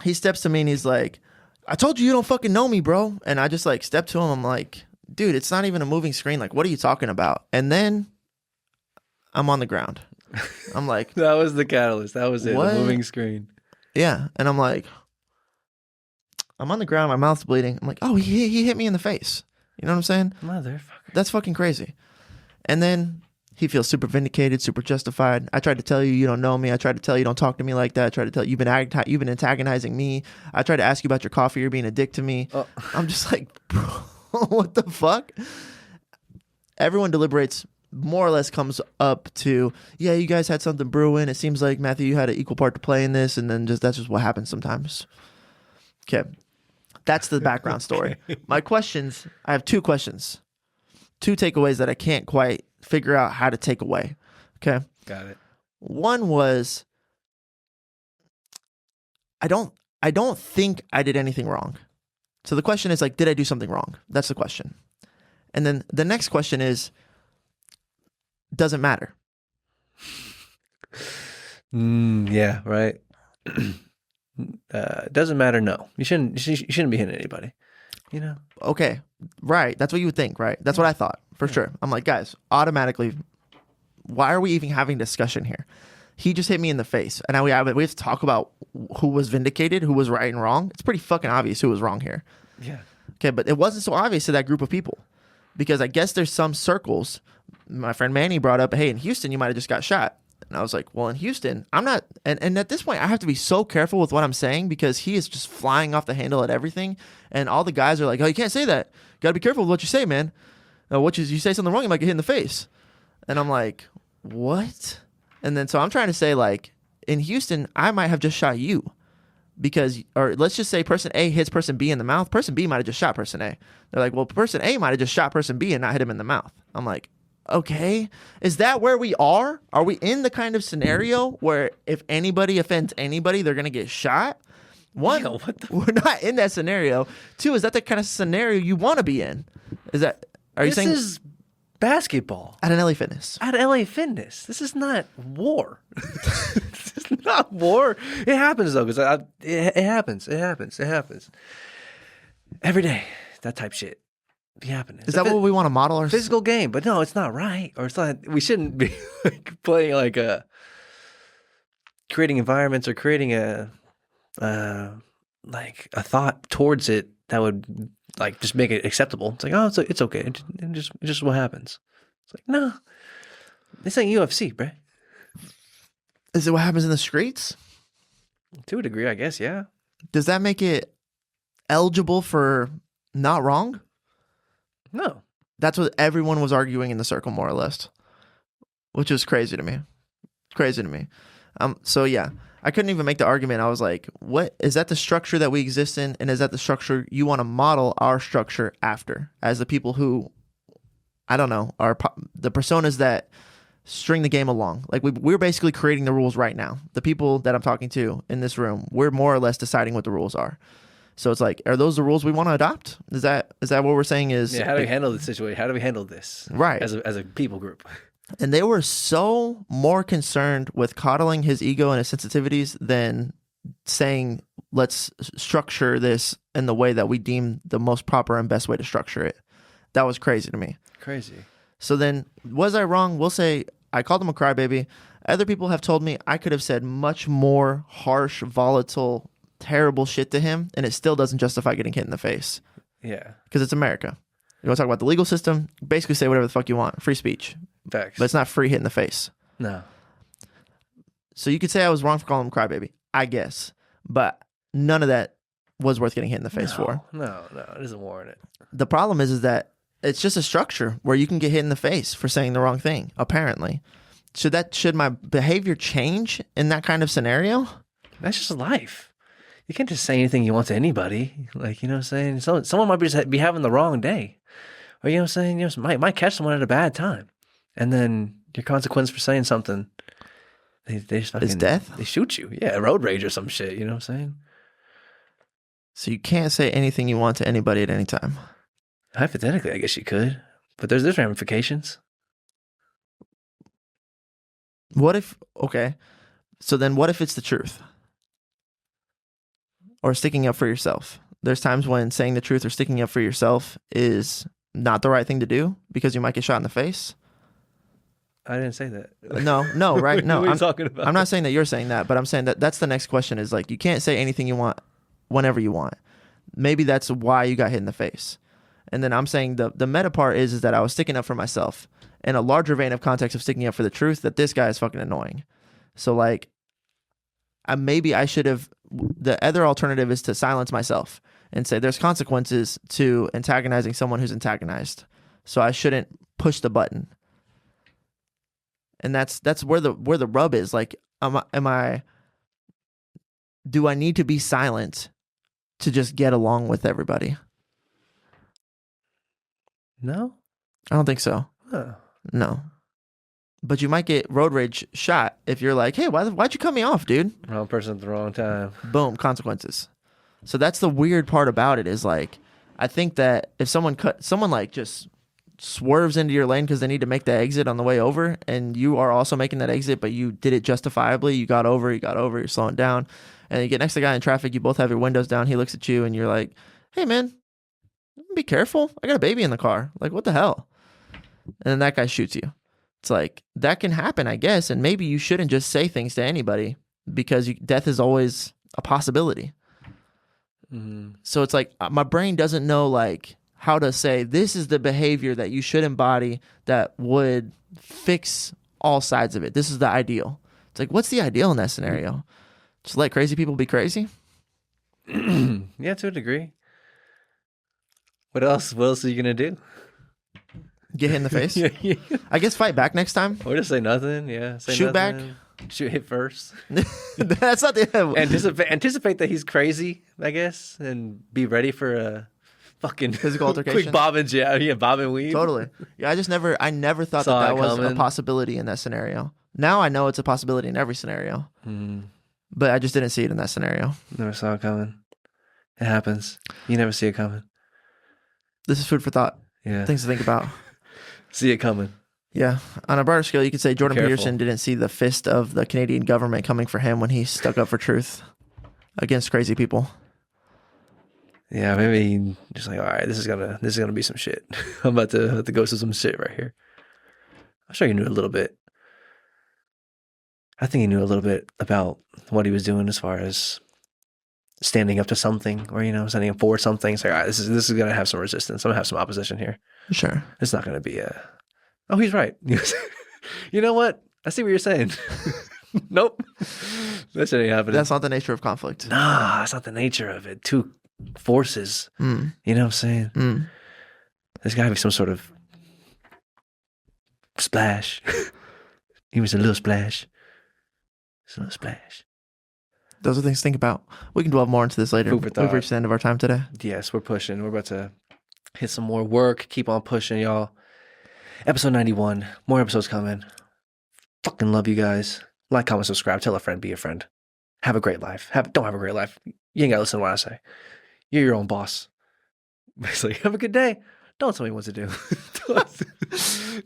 he steps to me and he's like, I told you don't fucking know me, bro. And I just like step to him. I'm like, dude, it's not even a moving screen. Like, what are you talking about? And then I'm on the ground. I'm like, that was the catalyst. That was it. What? The moving screen. Yeah. And I'm like, I'm on the ground. My mouth's bleeding. I'm like, oh, he hit me in the face. You know what I'm saying? Motherfucker. That's fucking crazy. And then he feels super vindicated, super justified. I tried to tell you, you don't know me. I tried to tell you, don't talk to me like that. I tried to tell you, you've been antagonizing me. I tried to ask you about your coffee. You're being a dick to me. Oh. I'm just like, bro, what the fuck? Everyone deliberates, more or less comes up to, yeah, you guys had something brewing. It seems like, Matthew, you had an equal part to play in this. And then that's just what happens sometimes. Okay. That's the background story. My questions, I have two questions. Two takeaways that I can't quite figure out how to take away. Okay. Got it. One was, I don't think I did anything wrong. So the question is like, did I do something wrong? That's the question. And then the next question is, doesn't matter. Yeah, right. Doesn't matter. No, you shouldn't be hitting anybody. You know. Okay, right. That's what you would think, right? That's what I thought for sure. I'm like, guys, automatically, why are we even having discussion here? He just hit me in the face. And now we have to talk about who was vindicated, who was right and wrong. It's pretty fucking obvious who was wrong here. Yeah. Okay, but it wasn't so obvious to that group of people because I guess there's some circles. My friend Manny brought up, hey, in Houston, you might have just got shot. And I was like, well, in Houston, I'm not. And at this point, I have to be so careful with what I'm saying because he is just flying off the handle at everything. And all the guys are like, oh, you can't say that. Got to be careful with what you say, man. You say something wrong, you might get hit in the face. And I'm like, what? And then so I'm trying to say, like, in Houston, I might have just shot you. Because, or let's just say person A hits person B in the mouth. Person B might have just shot person A. They're like, well, person A might have just shot person B and not hit him in the mouth. I'm like, okay, is that where we are? Are we in the kind of scenario where if anybody offends anybody, they're going to get shot? One, Yo, we're not in that scenario. Two, is that the kind of scenario you want to be in? Are you saying this is basketball at an LA Fitness? at LA Fitness? This is not war. This is not war. It happens though, because it happens. It happens. It happens every day. That type shit be happening. Is that what we want to model our physical game? But no, it's not right, or it's not. We shouldn't be like playing like creating environments or creating like a thought towards it that would like just make it acceptable. It's like, oh, it's okay. It's just what happens. It's like, no, this ain't UFC, bruh. Is it what happens in the streets? To a degree, I guess, yeah. Does that make it eligible for not wrong? No. That's what everyone was arguing in the circle, more or less, which is crazy to me. Crazy to me. So yeah, I couldn't even make the argument. I was like, what is that the structure that we exist in? And is that the structure you want to model our structure after as the people who, I don't know, are the personas that string the game along? Like we're basically creating the rules right now. The people that I'm talking to in this room, we're more or less deciding what the rules are. So it's like, are those the rules we want to adopt? Is that what we're saying is? Yeah, how do we handle the situation? How do we handle this? Right. As a people group. And they were so more concerned with coddling his ego and his sensitivities than saying, let's structure this in the way that we deem the most proper and best way to structure it. That was crazy to me. Crazy. So then, was I wrong? We'll say I called him a crybaby. Other people have told me I could have said much more harsh, volatile, terrible shit to him, and it still doesn't justify getting hit in the face. Yeah. Because it's America. You want to talk about the legal system? Basically say whatever the fuck you want. Free speech. Facts. But it's not free hit in the face. No. So you could say I was wrong for calling him crybaby, I guess. But none of that was worth getting hit in the face for. No, it doesn't warrant it. The problem is that it's just a structure where you can get hit in the face for saying the wrong thing, apparently. Should my behavior change in that kind of scenario? That's just life. You can't just say anything you want to anybody. Like, you know what I'm saying? Someone might be having the wrong day. Or, you know what I'm saying? You know, might catch someone at a bad time. And then your consequence for saying something, they just fucking... Is death? They shoot you. Yeah, road rage or some shit. You know what I'm saying? So you can't say anything you want to anybody at any time. Hypothetically, I guess you could. But there's ramifications. What if... Okay. So then what if it's the truth? Or sticking up for yourself? There's times when saying the truth or sticking up for yourself is not the right thing to do because you might get shot in the face. I didn't say that. No, right? No, what are you talking about? I'm not saying that you're saying that, but I'm saying that that's the next question is like, you can't say anything you want whenever you want. Maybe that's why you got hit in the face. And then I'm saying the meta part is that I was sticking up for myself in a larger vein of context of sticking up for the truth that this guy is fucking annoying. So like, maybe I should have, the other alternative is to silence myself and say there's consequences to antagonizing someone who's antagonized. So I shouldn't push the button. And that's where the rub is. Like, do I need to be silent to just get along with everybody? No? I don't think so. Huh. No. But you might get road rage shot if you're like, hey, why'd you cut me off, dude? Wrong person at the wrong time. Boom, consequences. So that's the weird part about it is like, I think that if someone like just swerves into your lane because they need to make the exit on the way over and you are also making that exit, but you did it justifiably, you got over, you're slowing down, and you get next to the guy in traffic, you both have your windows down, he looks at you and you're like, hey man, be careful, I got a baby in the car, like what the hell? And then that guy shoots you. It's like that can happen, I guess, and maybe you shouldn't just say things to anybody because death is always a possibility. So it's like my brain doesn't know like how to say this is the behavior that you should embody that would fix all sides of it. This is the ideal. It's like, what's the ideal in that scenario? Just let crazy people be crazy? Yeah, to a degree. What else? What else are you gonna do? Get hit in the face? I guess fight back next time. Or just say nothing. Yeah, say Shoot nothing. back. Shoot hit first. That's not the Anticipate that he's crazy, I guess, and be ready for a fucking physical altercation. Quick bob and bob and weave. Totally. Yeah, I never thought Saw that it was coming. a possibility in that scenario. Now I know it's a possibility in every scenario, but I just didn't see it in that scenario. Never saw it coming. It happens. You never see it coming. This is food for thought. Yeah. Things to think about. See it coming. Yeah. On a broader scale, you could say Jordan Careful. Peterson didn't see the fist of the Canadian government coming for him when he stuck up for truth against crazy people. Yeah, maybe he just like, all right, this is gonna be some shit. I'm about to have to go through some shit right here. I'm sure he knew a little bit. I think he knew a little bit about what he was doing as far as standing up to something, or standing up for something. It's like, all right, this is gonna have some resistance. I'm gonna have some opposition here. Sure. It's not gonna be a. Oh, he's right. You know what? I see what you're saying. Nope, that shit ain't happening. That's not the nature of conflict. Nah, that's not the nature of it. Two forces. You know what I'm saying? There's got to be some sort of splash. He was a little splash. It's a little splash. Those are things to think about. We can delve more into this later. Food for thought. We've reached the end of our time today. Yes, we're pushing. We're about to hit some more work. Keep on pushing, y'all. Episode 91. More episodes coming. Fucking love you guys. Like, comment, subscribe. Tell a friend. Be a friend. Have a great life. Don't have a great life. You ain't got to listen to what I say. You're your own boss. Basically, have a good day. Don't tell me what to do.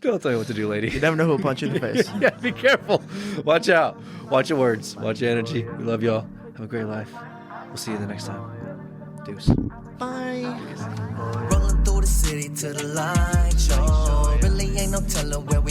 Don't tell me what to do, lady. You never know who will punch you in the face. Yeah, be careful. Watch out. Watch your words. Watch your energy. We love y'all. Have a great life. We'll see you the next time. Deuce. Bye. Rolling through the city to the light show. Really ain't no telling where